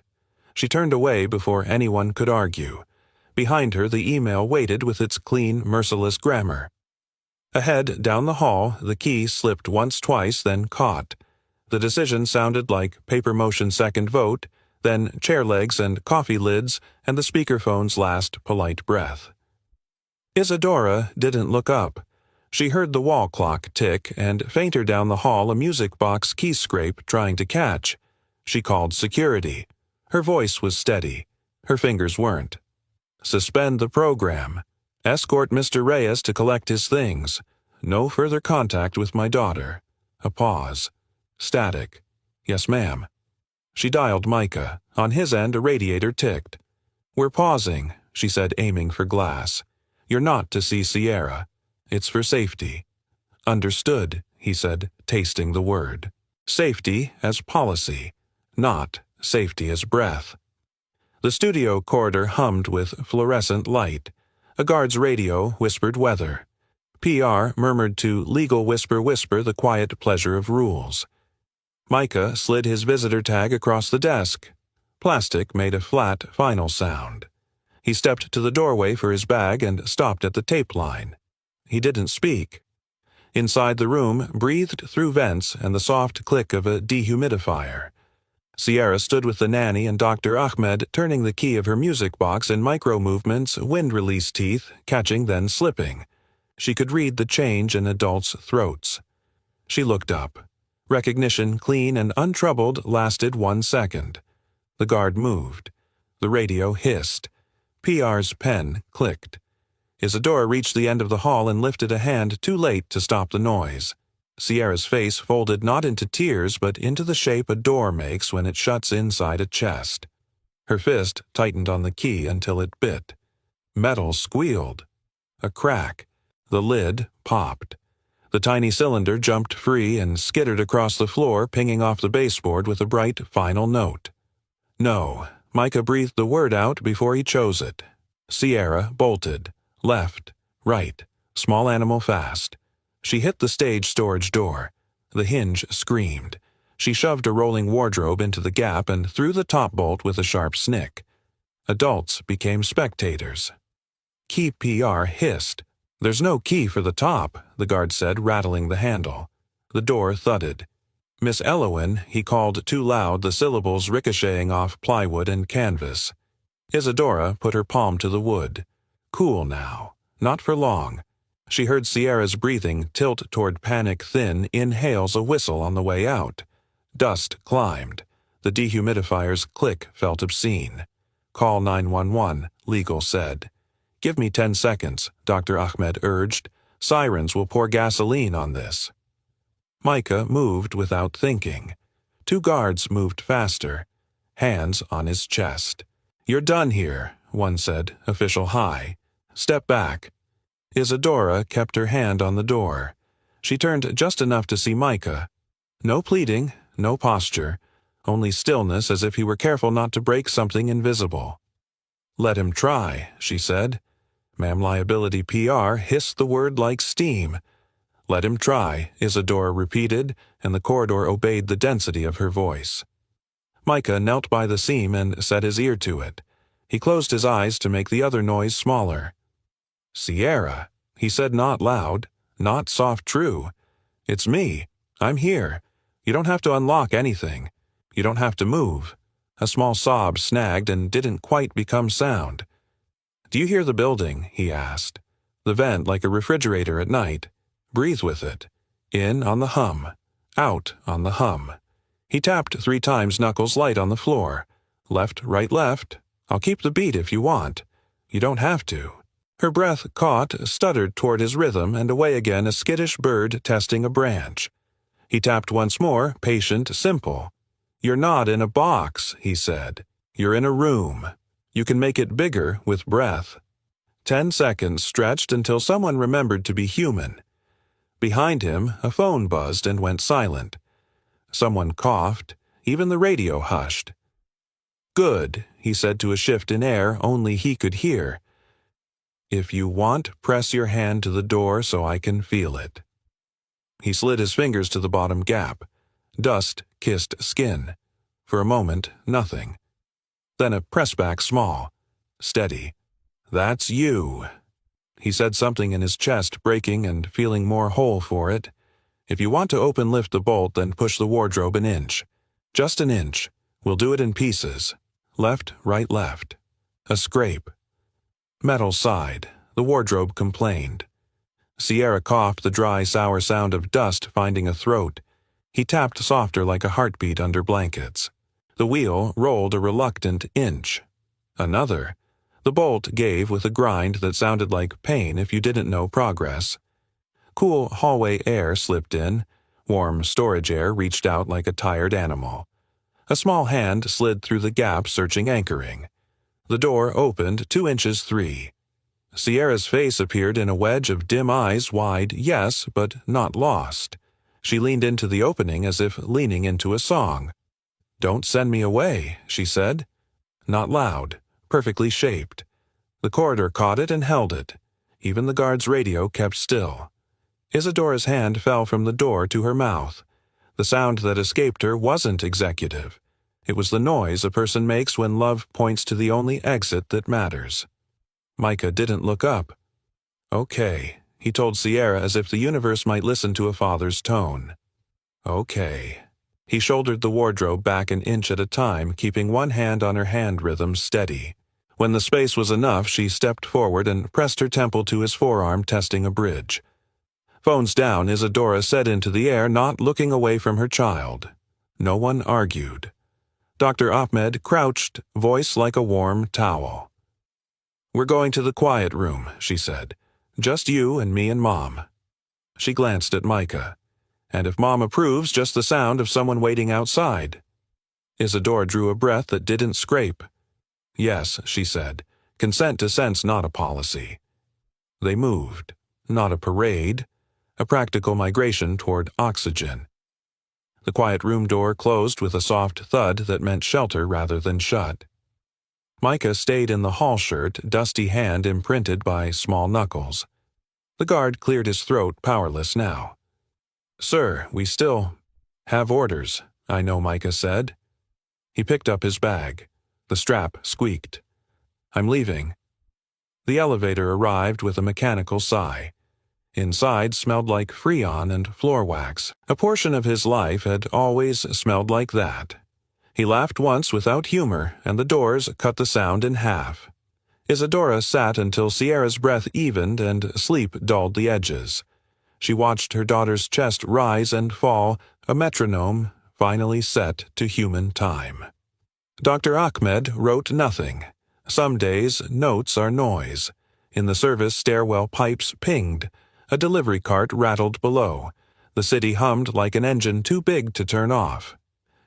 She turned away before anyone could argue. Behind her, the email waited with its clean, merciless grammar. Ahead, down the hall, the key slipped once, twice, then caught. The decision sounded like paper motion second vote, then chair legs and coffee lids, and the speakerphone's last polite breath. Isadora didn't look up. She heard the wall clock tick, and fainter down the hall a music box key scrape trying to catch. She called security. Her voice was steady. Her fingers weren't. Suspend the program. Escort Mr. Reyes to collect his things. No further contact with my daughter. A pause. Static. Yes, ma'am. She dialed Micah. On his end, a radiator ticked. We're pausing, she said, aiming for glass. You're not to see Sierra. It's for safety. Understood, he said, tasting the word. Safety as policy, not safety as breath. The studio corridor hummed with fluorescent light. A guard's radio whispered weather. PR murmured to legal whisper the quiet pleasure of rules. Micah slid his visitor tag across the desk. Plastic made a flat, final sound. He stepped to the doorway for his bag and stopped at the tape line. He didn't speak. Inside the room breathed through vents and the soft click of a dehumidifier. Sierra stood with the nanny and Dr. Ahmed turning the key of her music box in micro-movements, wind-release teeth, catching then slipping. She could read the change in adults' throats. She looked up. Recognition, clean and untroubled, lasted 1 second. The guard moved. The radio hissed. PR's pen clicked. Isadora reached the end of the hall and lifted a hand too late to stop the noise. Sierra's face folded not into tears but into the shape a door makes when it shuts inside a chest. Her fist tightened on the key until it bit. Metal squealed. A crack. The lid popped. The tiny cylinder jumped free and skittered across the floor, pinging off the baseboard with a bright final note. No. Micah breathed the word out before he chose it. Sierra bolted. Left. Right. Small animal fast. She hit the stage storage door. The hinge screamed. She shoved a rolling wardrobe into the gap and threw the top bolt with a sharp snick. Adults became spectators. Key PR hissed. "There's no key for the top," the guard said, rattling the handle. The door thudded. "Miss Elowen," he called too loud, the syllables ricocheting off plywood and canvas. Isadora put her palm to the wood. Cool now. Not for long. She heard Sierra's breathing tilt toward panic-thin inhales, a whistle on the way out. Dust climbed. The dehumidifier's click felt obscene. "Call 911, legal said. "Give me 10 seconds, Dr. Ahmed urged. "Sirens will pour gasoline on this." Micah moved without thinking. 2 guards moved faster. Hands on his chest. "You're done here," one said, official high. "Step back." Isadora kept her hand on the door. She turned just enough to see Micah. No pleading, no posture, only stillness as if he were careful not to break something invisible. "Let him try," she said. Ma'am Liability PR hissed the word like steam. "Let him try," Isadora repeated, and the corridor obeyed the density of her voice. Micah knelt by the seam and set his ear to it. He closed his eyes to make the other noise smaller. "Sierra," he said, not loud, not soft true. "It's me. I'm here. You don't have to unlock anything. You don't have to move." A small sob snagged and didn't quite become sound. "Do you hear the building?" he asked. "The vent like a refrigerator at night. Breathe with it. In on the hum. Out on the hum." He tapped 3 times, knuckles light on the floor. "Left, right, left. I'll keep the beat if you want. You don't have to." Her breath caught, stuttered toward his rhythm, and away again, a skittish bird testing a branch. He tapped once more, patient, simple. "You're not in a box," he said. "You're in a room. You can make it bigger with breath." 10 seconds stretched until someone remembered to be human. Behind him, a phone buzzed and went silent. Someone coughed. Even the radio hushed. "Good," he said to a shift in air only he could hear. "If you want, press your hand to the door so I can feel it." He slid his fingers to the bottom gap. Dust kissed skin. For a moment, nothing. Then a pressback small. Steady. "That's you." He said something in his chest, breaking and feeling more whole for it. "If you want to open lift the bolt, then push the wardrobe an inch. Just an inch. We'll do it in pieces. Left, right, left." A scrape. Metal sighed. The wardrobe complained. Sierra coughed, the dry, sour sound of dust finding a throat. He tapped softer like a heartbeat under blankets. The wheel rolled a reluctant inch. Another. The bolt gave with a grind that sounded like pain if you didn't know progress. Cool hallway air slipped in. Warm storage air reached out like a tired animal. A small hand slid through the gap, searching anchoring. The door opened 2 inches 3. Sierra's face appeared in a wedge of dim eyes, wide, yes, but not lost. She leaned into the opening as if leaning into a song. "Don't send me away," she said. Not loud, perfectly shaped. The corridor caught it and held it. Even the guard's radio kept still. Isadora's hand fell from the door to her mouth. The sound that escaped her wasn't executive. It was the noise a person makes when love points to the only exit that matters. Micah didn't look up. "Okay," he told Sierra as if the universe might listen to a father's tone. "Okay." He shouldered the wardrobe back an inch at a time, keeping one hand on her hand rhythm steady. When the space was enough, she stepped forward and pressed her temple to his forearm, testing a bridge. Phones down, Isadora said into the air, not looking away from her child. No one argued. Dr. Ahmed crouched, voice like a warm towel. "We're going to the quiet room," she said. "Just you and me and Mom." She glanced at Micah. "And if Mom approves, just the sound of someone waiting outside." Isadora drew a breath that didn't scrape. "Yes," she said. "Consent to sense, not a policy." They moved. Not a parade. A practical migration toward oxygen. The quiet room door closed with a soft thud that meant shelter rather than shut. Micah stayed in the hall shirt, dusty hand imprinted by small knuckles. The guard cleared his throat, powerless now. "Sir, we still have orders, I know," Micah said. He picked up his bag. The strap squeaked. "I'm leaving." The elevator arrived with a mechanical sigh. Inside smelled like Freon and floor wax. A portion of his life had always smelled like that. He laughed once without humor, and the doors cut the sound in half. Isadora sat until Sierra's breath evened and sleep dulled the edges. She watched her daughter's chest rise and fall, a metronome finally set to human time. Dr. Ahmed wrote nothing. Some days, notes are noise. In the service, stairwell pipes pinged. A delivery cart rattled below. The city hummed like an engine too big to turn off.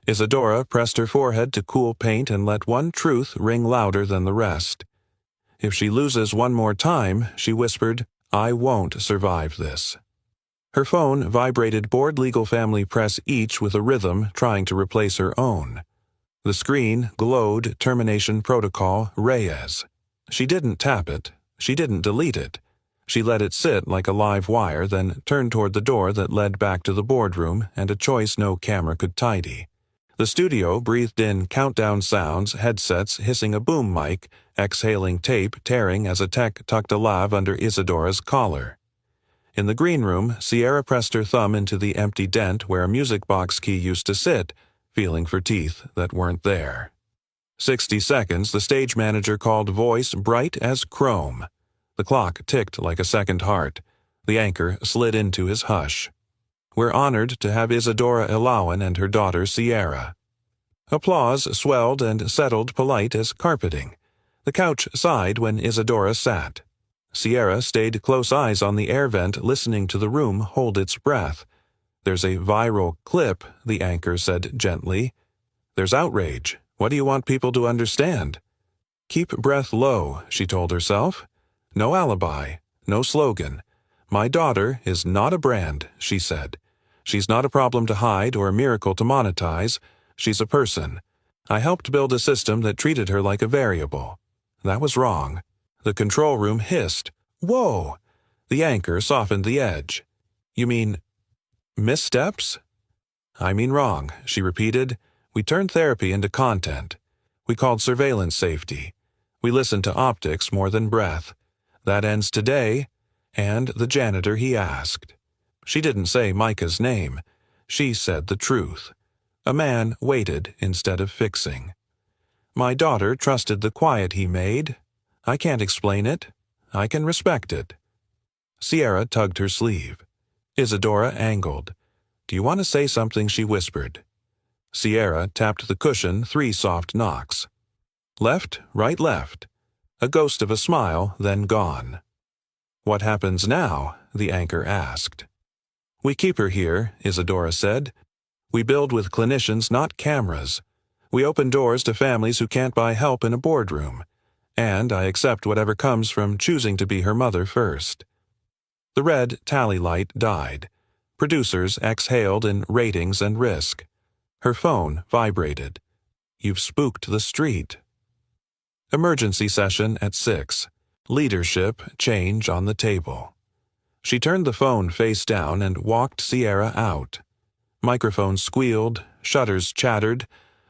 Isadora pressed her forehead to cool paint and let one truth ring louder than the rest. "If she loses one more time," she whispered, "I won't survive this." Her phone vibrated Board Legal Family Press each with a rhythm trying to replace her own. The screen glowed Termination Protocol Reyes. She didn't tap it. She didn't delete it. She let it sit like a live wire, then turned toward the door that led back to the boardroom and a choice no camera could tidy. The studio breathed in countdown sounds, headsets hissing a boom mic, exhaling tape tearing as a tech tucked a lav under Isadora's collar. In the green room, Sierra pressed her thumb into the empty dent where a music box key used to sit, feeling for teeth that weren't there. 60 seconds, the stage manager called voice bright as chrome. The clock ticked like a second heart. The anchor slid into his hush. "We're honored to have Isadora Ilawan and her daughter Sierra." Applause swelled and settled polite as carpeting. The couch sighed when Isadora sat. Sierra stayed close eyes on the air vent, listening to the room hold its breath. "There's a viral clip," the anchor said gently. "There's outrage. What do you want people to understand?" "Keep breath low," she told herself. "No alibi. No slogan. My daughter is not a brand," she said. "She's not a problem to hide or a miracle to monetize. She's a person. I helped build a system that treated her like a variable. That was wrong." The control room hissed. "Whoa!" The anchor softened the edge. "You mean missteps?" "I mean wrong," she repeated. "We turned therapy into content. We called surveillance safety. We listened to optics more than breath. That ends today." And the janitor he asked. She didn't say Micah's name. She said the truth. A man waited instead of fixing. "My daughter trusted the quiet he made. I can't explain it. I can respect it." Sierra tugged her sleeve. Isadora angled. "Do you want to say something?" she whispered. Sierra tapped the cushion 3 soft knocks. Left, right, left. A ghost of a smile, then gone. "What happens now?" the anchor asked. "We keep her here," Isadora said. "We build with clinicians, not cameras. We open doors to families who can't buy help in a boardroom. And I accept whatever comes from choosing to be her mother first." The red tally light died. Producers exhaled in ratings and risk. Her phone vibrated. "You've spooked the street." Emergency session at 6. Leadership change on the table. She turned the phone face down and walked Sierra out. Microphones squealed, shutters chattered.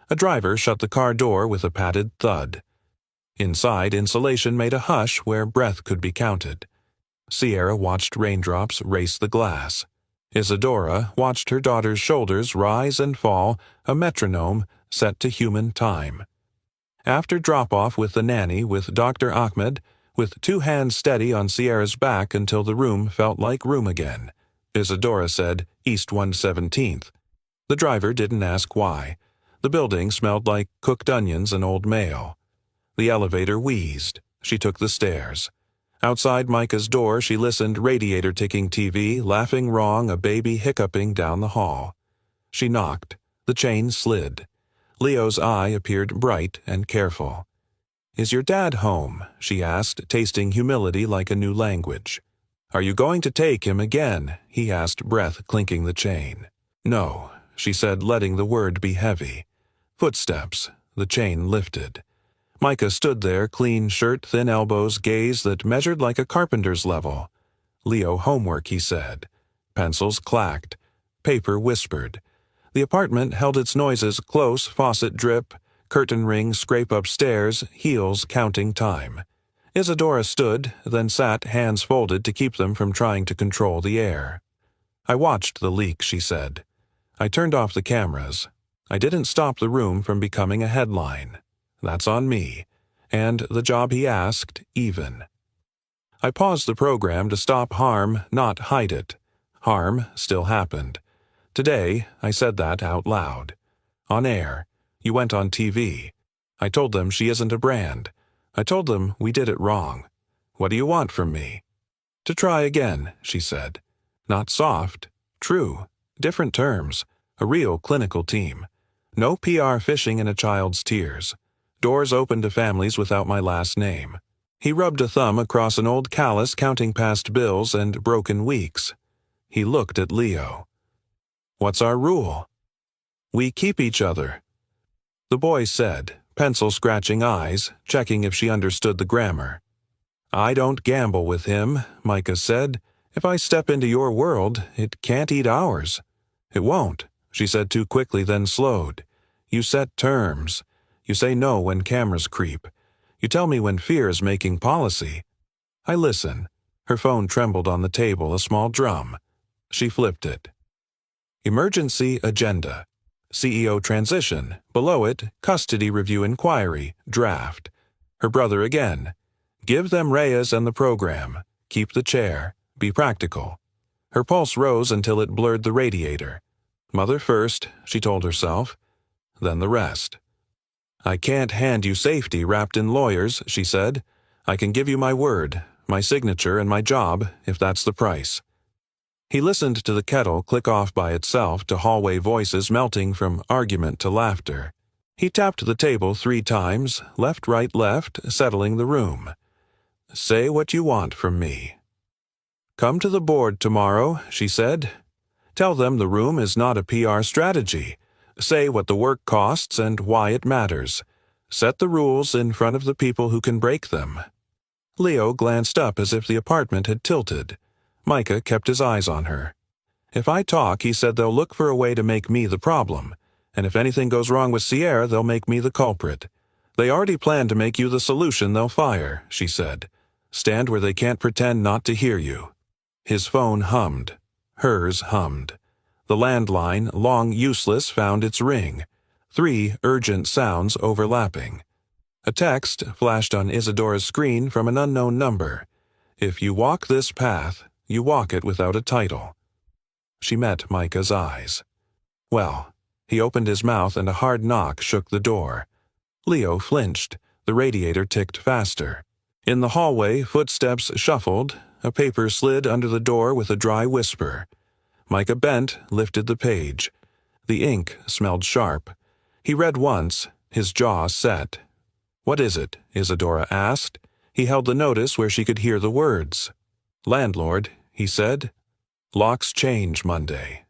A driver shut the car door with a padded thud. Inside, insulation made a hush where breath could be counted. Sierra watched raindrops race the glass. Isadora watched her daughter's shoulders rise and fall, a metronome set to human time. After drop-off with the nanny, with Dr. Ahmed, with 2 hands steady on Sierra's back until the room felt like room again, Isadora said, "East 117th." The driver didn't ask why. The building smelled like cooked onions and old mail. The elevator wheezed. She took the stairs. Outside Micah's door, she listened, radiator ticking TV, laughing wrong, a baby hiccuping down the hall. She knocked. The chain slid. Leo's eye appeared bright and careful. "Is your dad home?" she asked, tasting humility like a new language. "Are you going to take him again?" he asked, breath clinking the chain. "No," she said, letting the word be heavy. Footsteps. The chain lifted. Micah stood there, clean shirt, thin elbows, gaze that measured like a carpenter's level. "Leo, homework," he said. Pencils clacked. Paper whispered. The apartment held its noises close, faucet drip, curtain ring scrape upstairs, heels counting time. Isadora stood, then sat, hands folded to keep them from trying to control the air. "I watched the leak," she said. "I turned off the cameras. I didn't stop the room from becoming a headline. That's on me. And the job he asked, even. I paused the program to stop harm, not hide it. Harm still happened. Today, I said that out loud. On air. You went on TV. I told them she isn't a brand. I told them we did it wrong. What do you want from me?" "To try again," she said. "Not soft. True. Different terms. A real clinical team. No PR fishing in a child's tears. Doors open to families without my last name." He rubbed a thumb across an old callus counting past bills and broken weeks. He looked at Leo. "What's our rule?" "We keep each other." The boy said, pencil scratching eyes, checking if she understood the grammar. "I don't gamble with him," Micah said. "If I step into your world, it can't eat ours." "It won't," she said too quickly, then slowed. "You set terms. You say no when cameras creep. You tell me when fear is making policy. I listen." Her phone trembled on the table, a small drum. She flipped it. Emergency agenda. CEO transition. Below it, custody review inquiry, draft. Her brother again. "Give them Reyes and the program. Keep the chair. Be practical." Her pulse rose until it blurred the radiator. Mother first, she told herself. Then the rest. "I can't hand you safety wrapped in lawyers," she said. "I can give you my word, my signature and my job, if that's the price." He listened to the kettle click off by itself, to hallway voices melting from argument to laughter. He tapped the table 3 times, left, right, left, settling the room. "Say what you want from me." "Come to the board tomorrow," she said. "Tell them the room is not a PR strategy. Say what the work costs and why it matters. Set the rules in front of the people who can break them." Leo glanced up as if the apartment had tilted. Micah kept his eyes on her. "If I talk," he said, "they'll look for a way to make me the problem. And if anything goes wrong with Sierra, they'll make me the culprit. They already plan to make you the solution they'll fire," she said. "Stand where they can't pretend not to hear you." His phone hummed. Hers hummed. The landline, long useless, found its ring. 3 urgent sounds overlapping. A text flashed on Isadora's screen from an unknown number. "If you walk this path, you walk it without a title." She met Micah's eyes. "Well." He opened his mouth and a hard knock shook the door. Leo flinched. The radiator ticked faster. In the hallway, footsteps shuffled. A paper slid under the door with a dry whisper. Micah bent, lifted the page. The ink smelled sharp. He read once, his jaw set. "What is it?" Isadora asked. He held the notice where she could hear the words. "Landlord," he said. "Locks change Monday."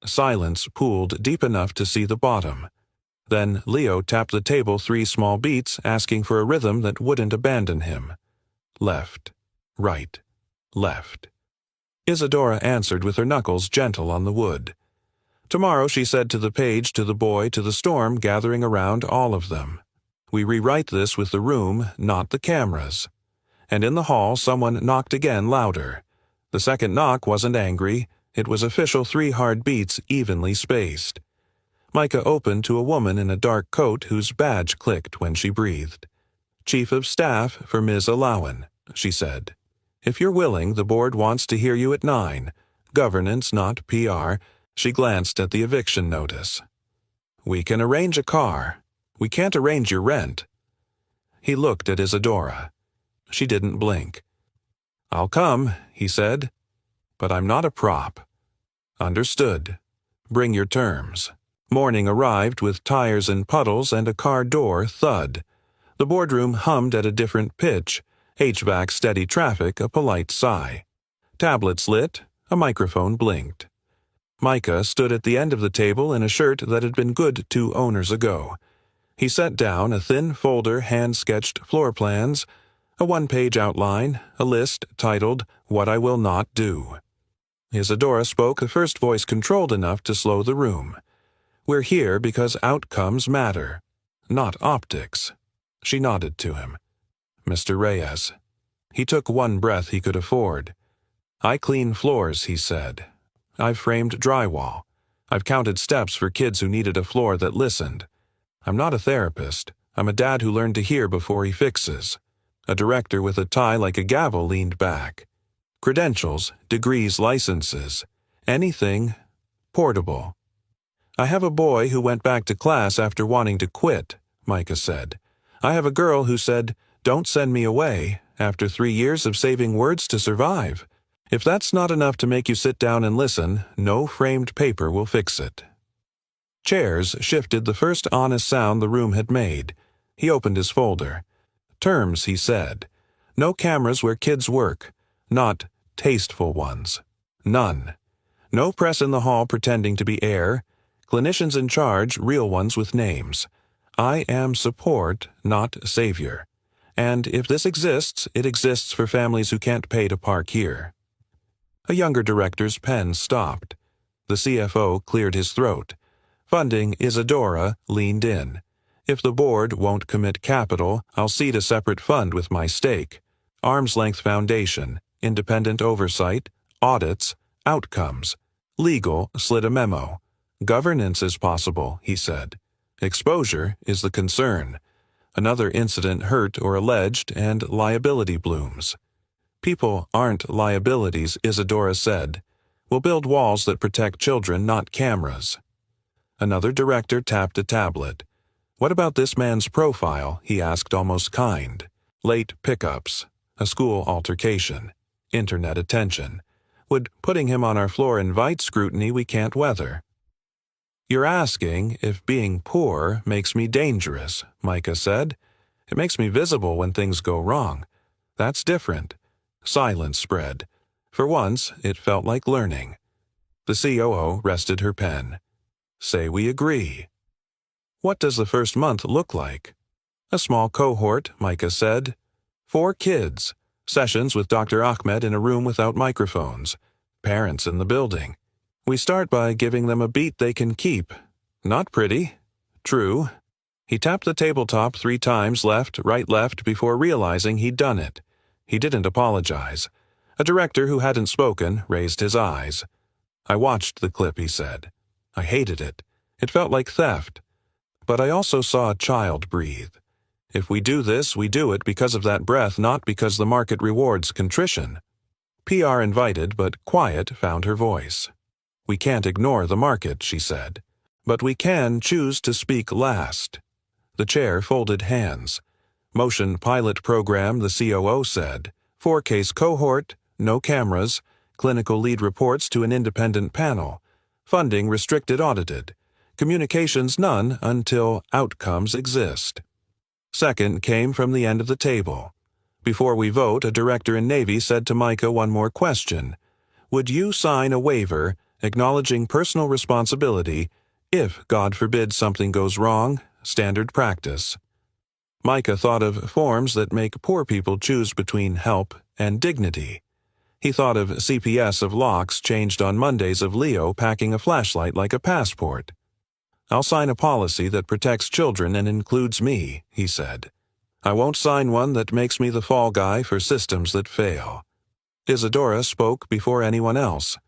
Silence pooled deep enough to see the bottom. Then Leo tapped the table 3 small beats, asking for a rhythm that wouldn't abandon him. Left, right, left. Isadora answered with her knuckles gentle on the wood. "Tomorrow," she said to the page, to the boy, to the storm gathering around all of them. "We rewrite this with the room, not the cameras." And in the hall someone knocked again, louder. The second knock wasn't angry. It was official, 3 hard beats, evenly spaced. Micah opened to a woman in a dark coat whose badge clicked when she breathed. "Chief of Staff for Ms. Alawan," she said. "If you're willing, the board wants to hear you at 9. Governance, not PR." She glanced at the eviction notice. We can arrange a car. We can't arrange your rent." He looked at Isadora. She didn't blink. "I'll come," he said, "but I'm not a prop." "Understood. Bring your terms." Morning arrived with tires and puddles and a car door thud. The boardroom hummed at a different pitch, HVAC steady traffic a polite sigh. Tablets lit, a microphone blinked. Micah stood at the end of the table in a shirt that had been good 2 owners ago. He set down a thin folder hand-sketched floor plans, a 1-page outline, a list titled, "What I Will Not Do." Isadora spoke the first voice controlled enough to slow the room. "We're here because outcomes matter, not optics." She nodded to him. "Mr. Reyes." He took one breath he could afford. "I clean floors," he said. "I've framed drywall. I've counted steps for kids who needed a floor that listened. I'm not a therapist. I'm a dad who learned to hear before he fixes." A director with a tie like a gavel leaned back. "Credentials, degrees, licenses. Anything portable." "I have a boy who went back to class after wanting to quit," Micah said. "I have a girl who said, 'Don't send me away,' after 3 years of saving words to survive. If that's not enough to make you sit down and listen, no framed paper will fix it." Chairs shifted the first honest sound the room had made. He opened his folder. "Terms," he said. "No cameras where kids work. Not tasteful ones. None. No press in the hall pretending to be air. Clinicians in charge, real ones with names. I am support, not savior. And if this exists, it exists for families who can't pay to park here." A younger director's pen stopped. The CFO cleared his throat. Funding Isadora leaned in. "If the board won't commit capital, I'll seed a separate fund with my stake. Arm's-length foundation, independent oversight, audits, outcomes. Legal slid a memo. Governance is possible," he said. "Exposure is the concern. Another incident hurt or alleged, and liability blooms." "People aren't liabilities," Isadora said. "We'll build walls that protect children, not cameras." Another director tapped a tablet. "What about this man's profile?" he asked, almost kind. "Late pickups, a school altercation, internet attention. Would putting him on our floor invite scrutiny we can't weather?" "You're asking if being poor makes me dangerous," Micah said. "It makes me visible when things go wrong. That's different." Silence spread. For once, it felt like learning. The COO rested her pen. "Say we agree." "What does the first month look like?" "A small cohort," Micah said. 4 kids. Sessions with Dr. Ahmed in a room without microphones. Parents in the building. We start by giving them a beat they can keep. Not pretty. True." He tapped the tabletop 3 times left, left before realizing he'd done it. He didn't apologize. A director who hadn't spoken raised his eyes. "I watched the clip," he said. "I hated it. It felt like theft. But I also saw a child breathe. If we do this, we do it because of that breath, not because the market rewards contrition." PR invited but quiet found her voice. "We can't ignore the market," she said. "But we can choose to speak last." The chair folded hands. "Motion pilot program," the COO said. 4-case cohort, no cameras, clinical lead reports to an independent panel. Funding restricted audited. Communications none until outcomes exist. Second came from the end of the table. Before we vote, a director in Navy said to Micah one more question. "Would you sign a waiver acknowledging personal responsibility if, God forbid, something goes wrong, standard practice?" Micah thought of forms that make poor people choose between help and dignity. He thought of CPS of locks changed on Mondays of Leo packing a flashlight like a passport. "I'll sign a policy that protects children and includes me," he said. "I won't sign one that makes me the fall guy for systems that fail." Isadora spoke before anyone else.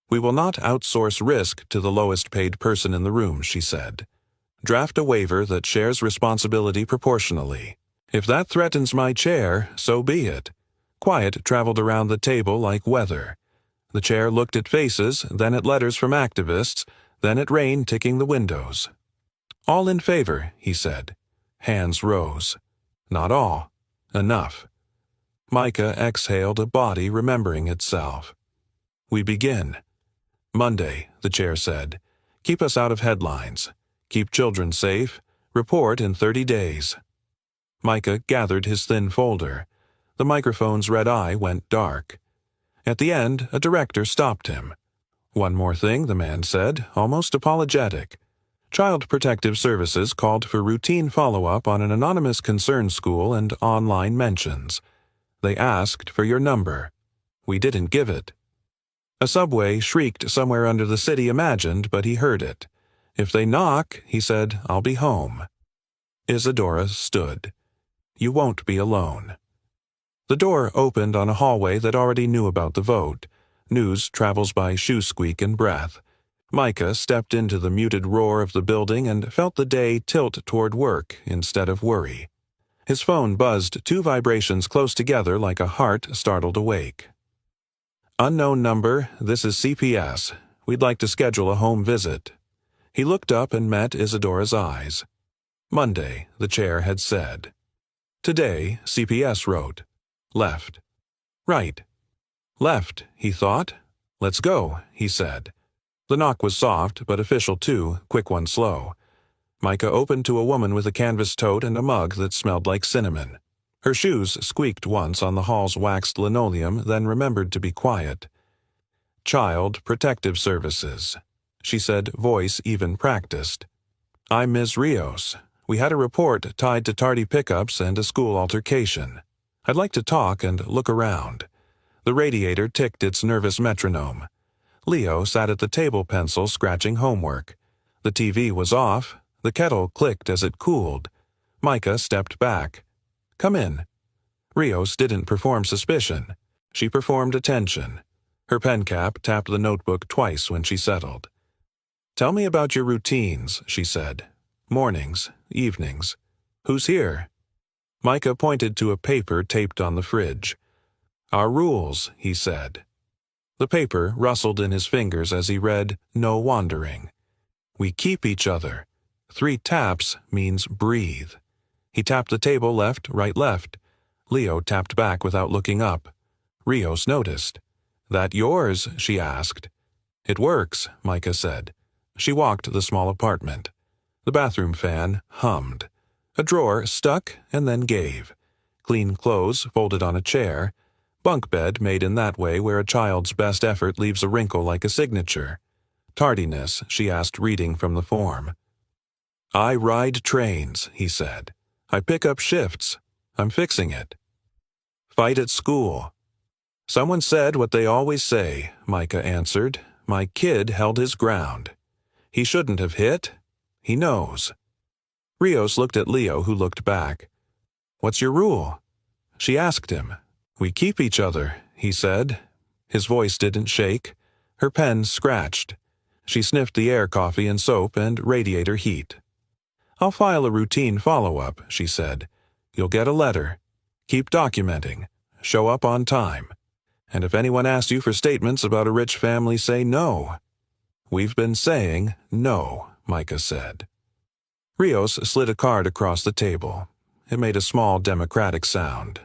"We will not outsource risk to the lowest paid person in the room," she said. "Draft a waiver that shares responsibility proportionally. If that threatens my chair, so be it." Quiet traveled around the table like weather. The chair looked at faces, then at letters from activists, then at rain ticking the windows. All in favor, he said. Hands rose. Not all. Enough. Micah exhaled, a body remembering itself. We begin. Monday, the chair said. Keep us out of headlines. Keep children safe. Report in 30 days. Micah gathered his thin folder. The microphone's red eye went dark. At the end, a director stopped him. One more thing, the man said, almost apologetic. Child Protective Services called for routine follow-up on an anonymous concern school and online mentions. They asked for your number. We didn't give it. A subway shrieked somewhere under the city imagined, but he heard it. If they knock, he said, I'll be home. Isadora stood. You won't be alone. The door opened on a hallway that already knew about the vote. News travels by shoe squeak and breath. Micah stepped into the muted roar of the building and felt the day tilt toward work instead of worry. His phone buzzed 2 vibrations close together like a heart startled awake. Unknown number, this is CPS. We'd like to schedule a home visit. He looked up and met Isadora's eyes. Monday, the chair had said. Today, CPS wrote. Left. Right. Left, he thought. Let's go, he said. The knock was soft, but official too, quick one slow. Micah opened to a woman with a canvas tote and a mug that smelled like cinnamon. Her shoes squeaked once on the hall's waxed linoleum, then remembered to be quiet. Child Protective Services, she said, voice even practiced. I'm Ms. Rios. We had a report tied to tardy pickups and a school altercation. I'd like to talk and look around. The radiator ticked its nervous metronome. Leo sat at the table pencil scratching homework. The TV was off. The kettle clicked as it cooled. Micah stepped back. Come in. Rios didn't perform suspicion. She performed attention. Her pen cap tapped the notebook twice when she settled. Tell me about your routines, she said. Mornings, evenings. Who's here? Micah pointed to a paper taped on the fridge. Our rules, he said. The paper rustled in his fingers as he read, No wandering. We keep each other. 3 taps means breathe. He tapped the table left, right, left. Leo tapped back without looking up. Rios noticed. That yours? She asked. It works, Micah said. She walked the small apartment. The bathroom fan hummed. A drawer stuck and then gave. Clean clothes folded on a chair. Bunk bed made in that way where a child's best effort leaves a wrinkle like a signature. Tardiness, she asked, reading from the form. I ride trains, he said. I pick up shifts. I'm fixing it. Fight at school. Someone said what they always say, Micah answered. My kid held his ground. He shouldn't have hit. He knows. Rios looked at Leo, who looked back. What's your rule? She asked him. We keep each other, he said. His voice didn't shake. Her pen scratched. She sniffed the air coffee and soap and radiator heat. I'll file a routine follow-up, she said. You'll get a letter. Keep documenting. Show up on time. And if anyone asks you for statements about a rich family, say no. We've been saying no, Micah said. Rios slid a card across the table. It made a small democratic sound.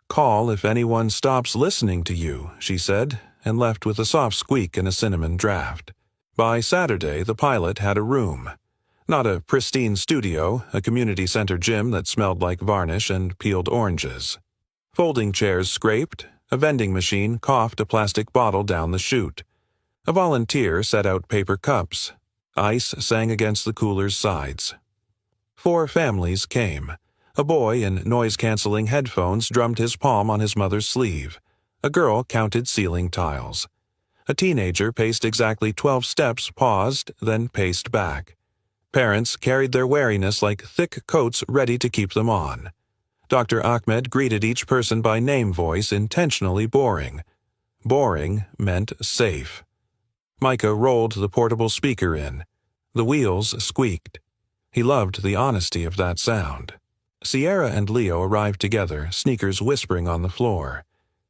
Call if anyone stops listening to you, she said, and left with a soft squeak and a cinnamon draft. By Saturday, the pilot had a room. Not a pristine studio, a community center gym that smelled like varnish and peeled oranges. Folding chairs scraped, a vending machine coughed a plastic bottle down the chute. A volunteer set out paper cups. Ice sang against the cooler's sides. 4 families came. A boy in noise-canceling headphones drummed his palm on his mother's sleeve. A girl counted ceiling tiles. A teenager paced exactly 12 steps, paused, then paced back. Parents carried their wariness like thick coats ready to keep them on. Dr. Ahmed greeted each person by name voice, intentionally boring. Boring meant safe. Micah rolled the portable speaker in. The wheels squeaked. He loved the honesty of that sound. Sierra and Leo arrived together, sneakers whispering on the floor.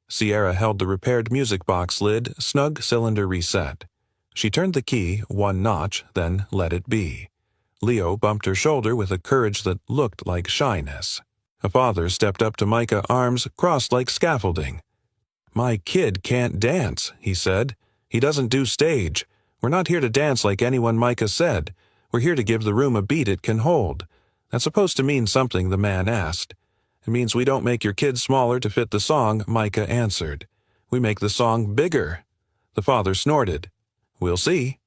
Sierra held the repaired music box lid, snug cylinder reset. She turned the key 1 notch, then let it be. Leo bumped her shoulder with a courage that looked like shyness. A father stepped up to Micah, arms crossed like scaffolding. "My kid can't dance," he said. "He doesn't do stage. We're not here to dance like anyone," Micah said. "We're here to give the room a beat it can hold." "That's supposed to mean something," the man asked. "It means we don't make your kid smaller to fit the song," Micah answered. "We make the song bigger." The father snorted. "We'll see."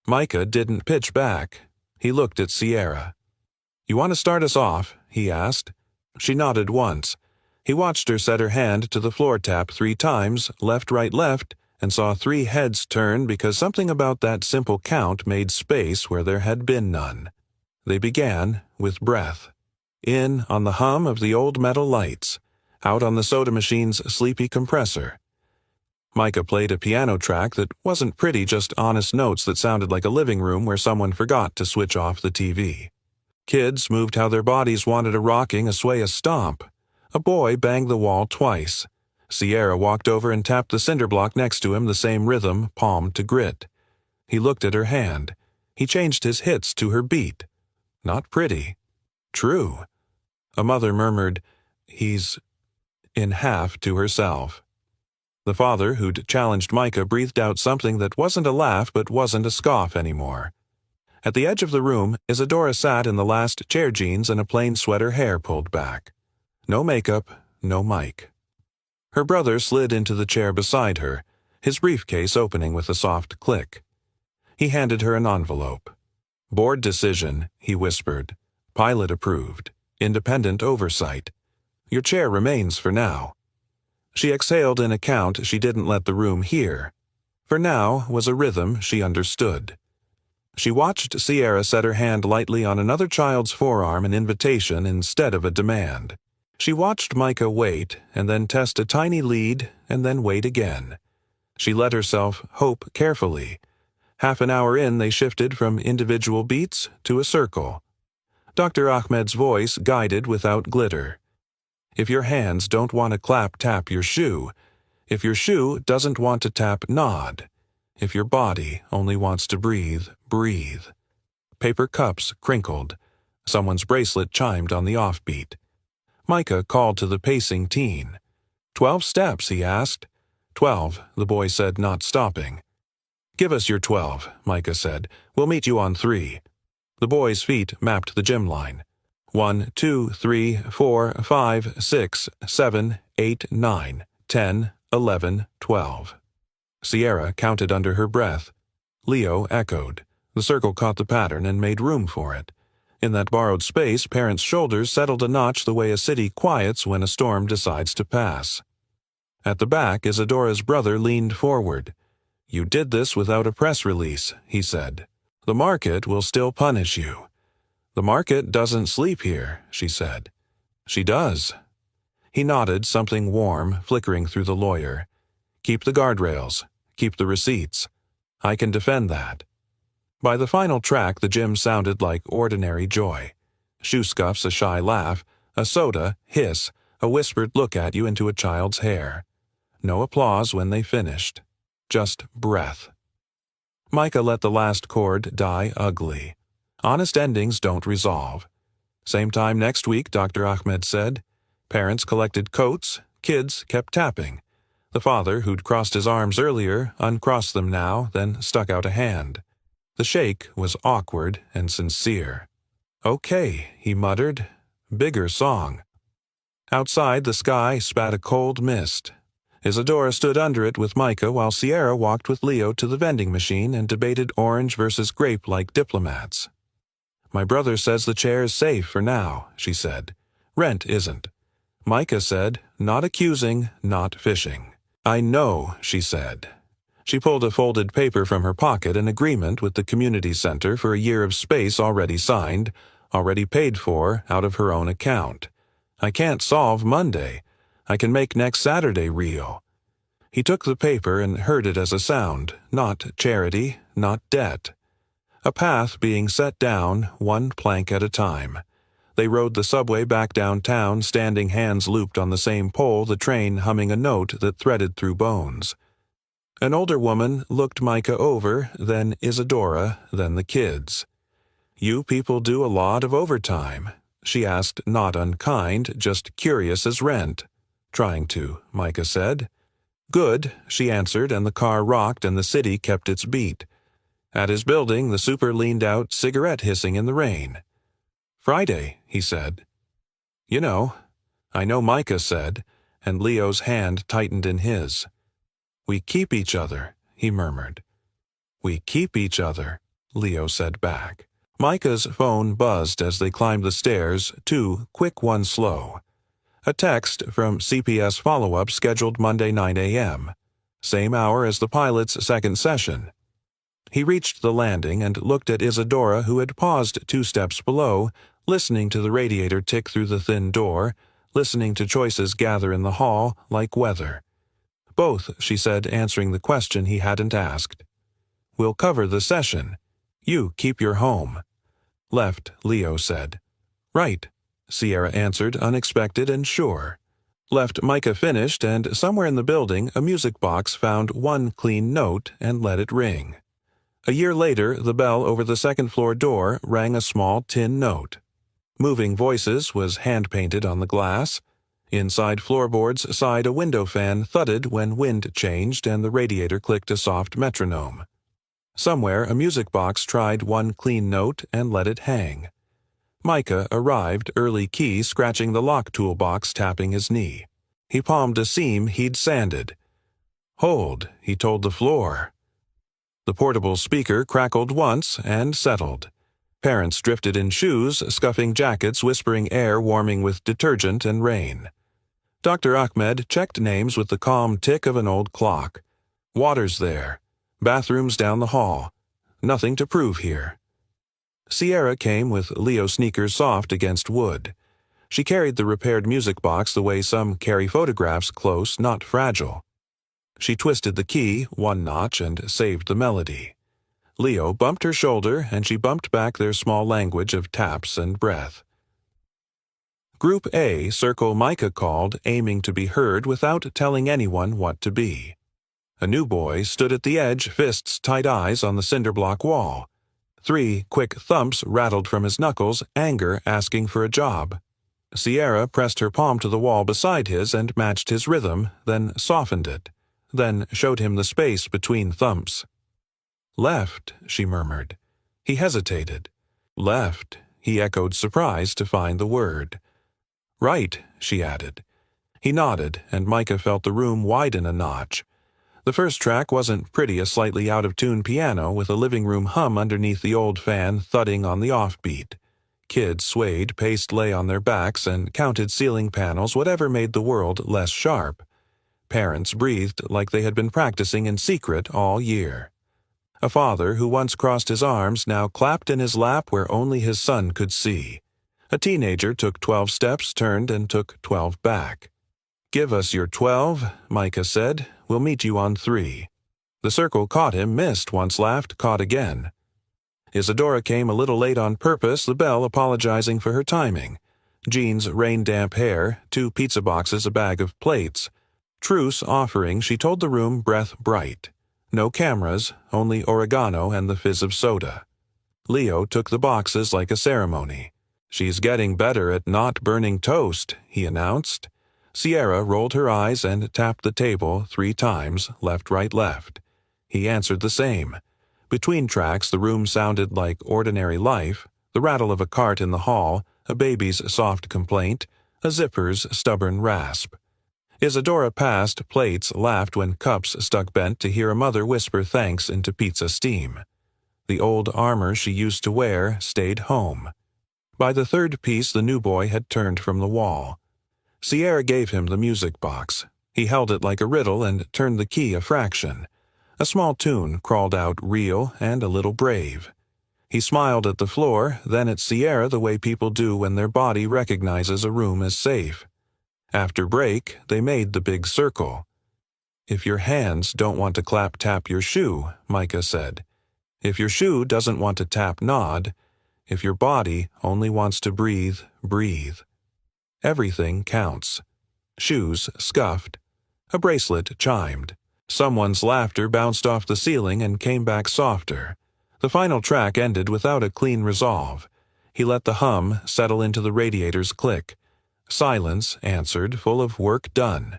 Micah didn't pitch back. He looked at Sierra. "You want to start us off?" he asked. She nodded once. He watched her set her hand to the floor tap 3 times, left, right, left, and saw 3 heads turn because something about that simple count made space where there had been none. They began with breath. In on the hum of the old metal lights, out on the soda machine's sleepy compressor. Micah played a piano track that wasn't pretty, just honest notes that sounded like a living room where someone forgot to switch off the TV. Kids moved how their bodies wanted, a rocking, a sway, a stomp. A boy banged the wall twice. Sierra walked over and tapped the cinder block next to him, the same rhythm, palm to grit. He looked at her hand. He changed his hits to her beat. Not pretty. True. A mother murmured, "He's in half," to herself. The father, who'd challenged Micah, breathed out something that wasn't a laugh but wasn't a scoff anymore. At the edge of the room, Isadora sat in the last chair jeans and a plain sweater, hair pulled back. No makeup, no mic. Her brother slid into the chair beside her, his briefcase opening with a soft click. He handed her an envelope. "Board decision," he whispered. "Pilot approved. Independent oversight. Your chair remains for now." She exhaled in account she didn't let the room hear. For now was a rhythm she understood. She watched Sierra set her hand lightly on another child's forearm, an invitation instead of a demand. She watched Micah wait, and then test a tiny lead, and then wait again. She let herself hope carefully. Half an hour in, they shifted from individual beats to a circle. Dr. Ahmed's voice guided without glitter. "If your hands don't want to clap, tap your shoe. If your shoe doesn't want to tap, nod. If your body only wants to breathe, breathe." Paper cups crinkled. Someone's bracelet chimed on the offbeat. Micah called to the pacing teen. 12 steps, he asked. 12, the boy said, not stopping. "Give us your 12, Micah said. "We'll meet you on 3. The boy's feet mapped the gym line. 1, 2, 3, 4, 5, 6, 7, 8, 9, 10, 11, 12. Sierra counted under her breath. Leo echoed. The circle caught the pattern and made room for it. In that borrowed space, parents' shoulders settled a notch the way a city quiets when a storm decides to pass. At the back, Isadora's brother leaned forward. "You did this without a press release," he said. "The market will still punish you." "The market doesn't sleep here," she said. "She does." He nodded, something warm flickering through the lawyer. "Keep the guardrails. Keep the receipts. I can defend that." By the final track, the gym sounded like ordinary joy. Shoe scuffs, a shy laugh, a soda, hiss, a whispered look at you into a child's hair. No applause when they finished. Just breath. Micah let the last chord die ugly. Honest endings don't resolve. "Same time next week," Dr. Ahmed said. Parents collected coats, kids kept tapping. The father, who'd crossed his arms earlier, uncrossed them now, then stuck out a hand. The shake was awkward and sincere. "Okay," he muttered. "Bigger song." Outside, the sky spat a cold mist. Isadora stood under it with Micah while Sierra walked with Leo to the vending machine and debated orange versus grape like diplomats. "My brother says the chair is safe for now," she said. "Rent isn't." Micah said, not accusing, not fishing. "I know," she said. She pulled a folded paper from her pocket, an agreement with the community center for a year of space already signed, already paid for, out of her own account. "I can't solve Monday. I can make next Saturday real." He took the paper and heard it as a sound, not charity, not debt. A path being set down, one plank at a time. They rode the subway back downtown, standing hands looped on the same pole, the train humming a note that threaded through bones. An older woman looked Micah over, then Isadora, then the kids. "You people do a lot of overtime?" she asked, not unkind, just curious as rent. "Trying to," Micah said. "Good," she answered, and the car rocked and the city kept its beat. At his building, the super leaned out, cigarette hissing in the rain. "Friday," he said. "You know." "I know," Micah said, and Leo's hand tightened in his. "We keep each other," he murmured. "We keep each other," Leo said back. Micah's phone buzzed as they climbed the stairs, 2 quick, 1 slow. A text from CPS follow-up scheduled Monday 9 a.m., same hour as the pilot's second session. He reached the landing and looked at Isadora, who had paused 2 steps below, listening to the radiator tick through the thin door, listening to choices gather in the hall like weather. "Both," she said, answering the question he hadn't asked. "We'll cover the session. You keep your home." "Left," Leo said. "Right," Sierra answered, unexpected and sure. Left, Micah finished, and somewhere in the building a music box found 1 clean note and let it ring. A year later, the bell over the second-floor door rang a small tin note. Moving Voices was hand-painted on the glass. Inside floorboards side a window fan thudded when wind changed and the radiator clicked a soft metronome. Somewhere a music box tried 1 clean note and let it hang. Micah arrived, early key scratching the lock toolbox, tapping his knee. He palmed a seam he'd sanded. "Hold," he told the floor. The portable speaker crackled once and settled. Parents drifted in shoes, scuffing jackets, whispering air warming with detergent and rain. Dr. Ahmed checked names with the calm tick of an old clock. "Water's there. Bathrooms down the hall. Nothing to prove here." Sierra came with Leo sneakers soft against wood. She carried the repaired music box the way some carry photographs, close, not fragile. She twisted the key 1 notch and saved the melody. Leo bumped her shoulder, and she bumped back their small language of taps and breath. Group A circle Micah called, aiming to be heard without telling anyone what to be. A new boy stood at the edge, fists tight, eyes on the cinder block wall. 3 quick thumps rattled from his knuckles, anger asking for a job. Sierra pressed her palm to the wall beside his and matched his rhythm, then softened it, then showed him the space between thumps. "Left," she murmured. He hesitated. "Left," he echoed, surprised to find the word. "Right," she added. He nodded, and Micah felt the room widen a notch. The first track wasn't pretty, a slightly out-of-tune piano with a living room hum underneath the old fan thudding on the offbeat. Kids swayed, paced lay on their backs, and counted ceiling panels, whatever made the world less sharp. Parents breathed like they had been practicing in secret all year. A father who once crossed his arms now clapped in his lap where only his son could see. A teenager took 12 steps, turned, and took 12 back. "Give us your 12, Micah said. "We'll meet you on 3. The circle caught him, missed, once laughed, caught again. Isadora came a little late on purpose, the bell apologizing for her timing. Jean's rain-damp hair, 2 pizza boxes, a bag of plates. Truce offering, she told the room, breath bright. No cameras, only oregano and the fizz of soda. Leo took the boxes like a ceremony. "She's getting better at not burning toast," he announced. Sierra rolled her eyes and tapped the table 3 times, left, right, left. He answered the same. Between tracks, the room sounded like ordinary life, the rattle of a cart in the hall, a baby's soft complaint, a zipper's stubborn rasp. Isadora passed plates, laughed when cups stuck bent to hear a mother whisper thanks into pizza steam. The old armor she used to wear stayed home. By the 3rd piece, the new boy had turned from the wall. Sierra gave him the music box. He held it like a riddle and turned the key a fraction. A small tune crawled out, real and a little brave. He smiled at the floor, then at Sierra the way people do when their body recognizes a room as safe. After break, they made the big circle. "If your hands don't want to clap, tap your shoe," Micah said. "If your shoe doesn't want to tap, nod. If your body only wants to breathe, breathe. Everything counts." Shoes scuffed. A bracelet chimed. Someone's laughter bounced off the ceiling and came back softer. The final track ended without a clean resolve. He let the hum settle into the radiator's click. Silence answered, full of work done.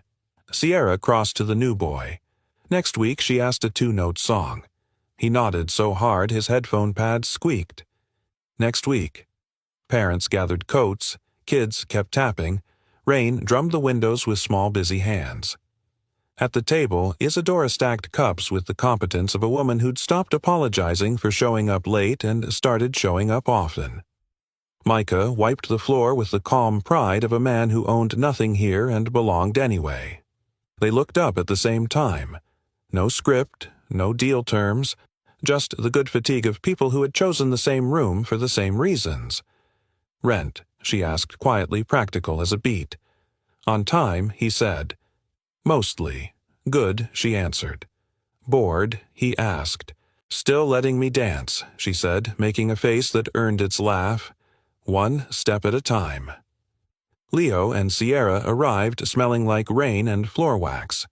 Sierra crossed to the new boy. Next week she asked a two-note song. He nodded so hard his headphone pad squeaked. Next week. Parents gathered coats, kids kept tapping, Rain drummed the windows with small busy hands. At the table, Isadora stacked cups with the competence of a woman who'd stopped apologizing for showing up late and started showing up often. Micah wiped the floor with the calm pride of a man who owned nothing here and belonged anyway. They looked up at the same time. No script, no deal terms, just the good fatigue of people who had chosen the same room for the same reasons. Rent, she asked quietly, practical as a beat. On time, he said. Mostly. Good, she answered. Bored, he asked. Still letting me dance, she said, making a face that earned its laugh. One step at a time. Leo and Sierra arrived smelling like rain and floor wax.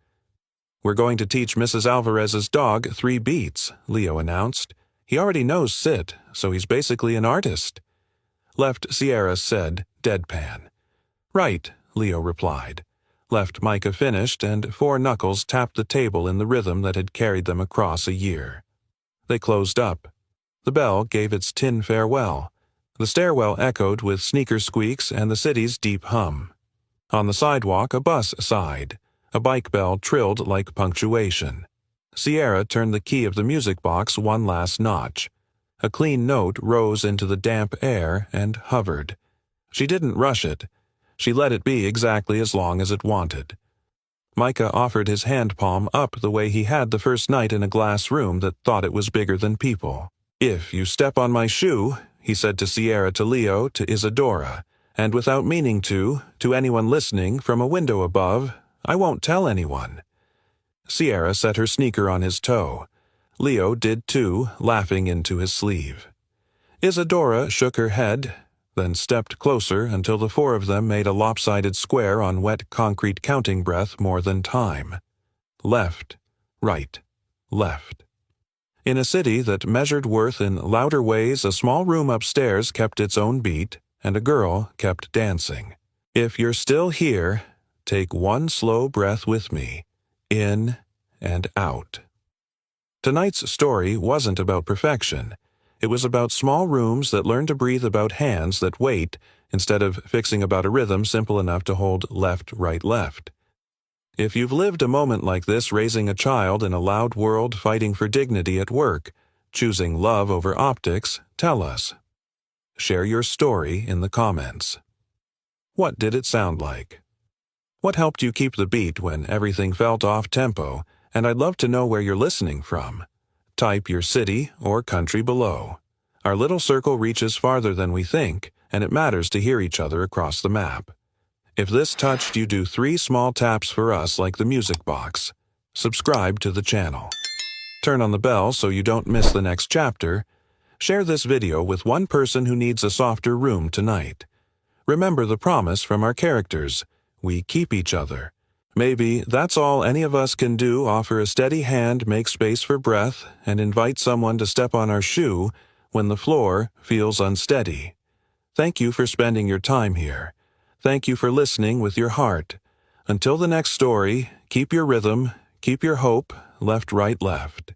We're going to teach Mrs. Alvarez's dog 3 beats, Leo announced. He already knows sit, so he's basically an artist. Left Sierra said, deadpan. Right, Leo replied. Left Micah finished, and 4 knuckles tapped the table in the rhythm that had carried them across a year. They closed up. The bell gave its tin farewell. The stairwell echoed with sneaker squeaks and the city's deep hum. On the sidewalk, a bus sighed. A bike bell trilled like punctuation. Sierra turned the key of the music box one last notch. A clean note rose into the damp air and hovered. She didn't rush it. She let it be exactly as long as it wanted. Micah offered his hand palm up the way he had the first night in a glass room that thought it was bigger than people. If you step on my shoe, he said to Sierra, to Leo, to Isadora, and without meaning to anyone listening from a window above, I won't tell anyone. Sierra set her sneaker on his toe. Leo did too, laughing into his sleeve. Isadora shook her head, then stepped closer until the 4 of them made a lopsided square on wet concrete counting breath more than time. Left, right, left. In a city that measured worth in louder ways, a small room upstairs kept its own beat, and a girl kept dancing. If you're still here, take 1 slow breath with me, in and out. Tonight's story wasn't about perfection. It was about small rooms that learn to breathe, about hands that wait, instead of fixing about a rhythm simple enough to hold left, right, left. If you've lived a moment like this, raising a child in a loud world, fighting for dignity at work, choosing love over optics, tell us. Share your story in the comments. What did it sound like? What helped you keep the beat when everything felt off-tempo? And I'd love to know where you're listening from. Type your city or country below. Our little circle reaches farther than we think, and it matters to hear each other across the map. If this touched you, do 3 small taps for us like the music box. Subscribe to the channel. Turn on the bell so you don't miss the next chapter. Share this video with one person who needs a softer room tonight. Remember the promise from our characters. We keep each other. Maybe that's all any of us can do, offer a steady hand, make space for breath, and invite someone to step on our shoe when the floor feels unsteady. Thank you for spending your time here. Thank you for listening with your heart. Until the next story, keep your rhythm, keep your hope, left, right, left.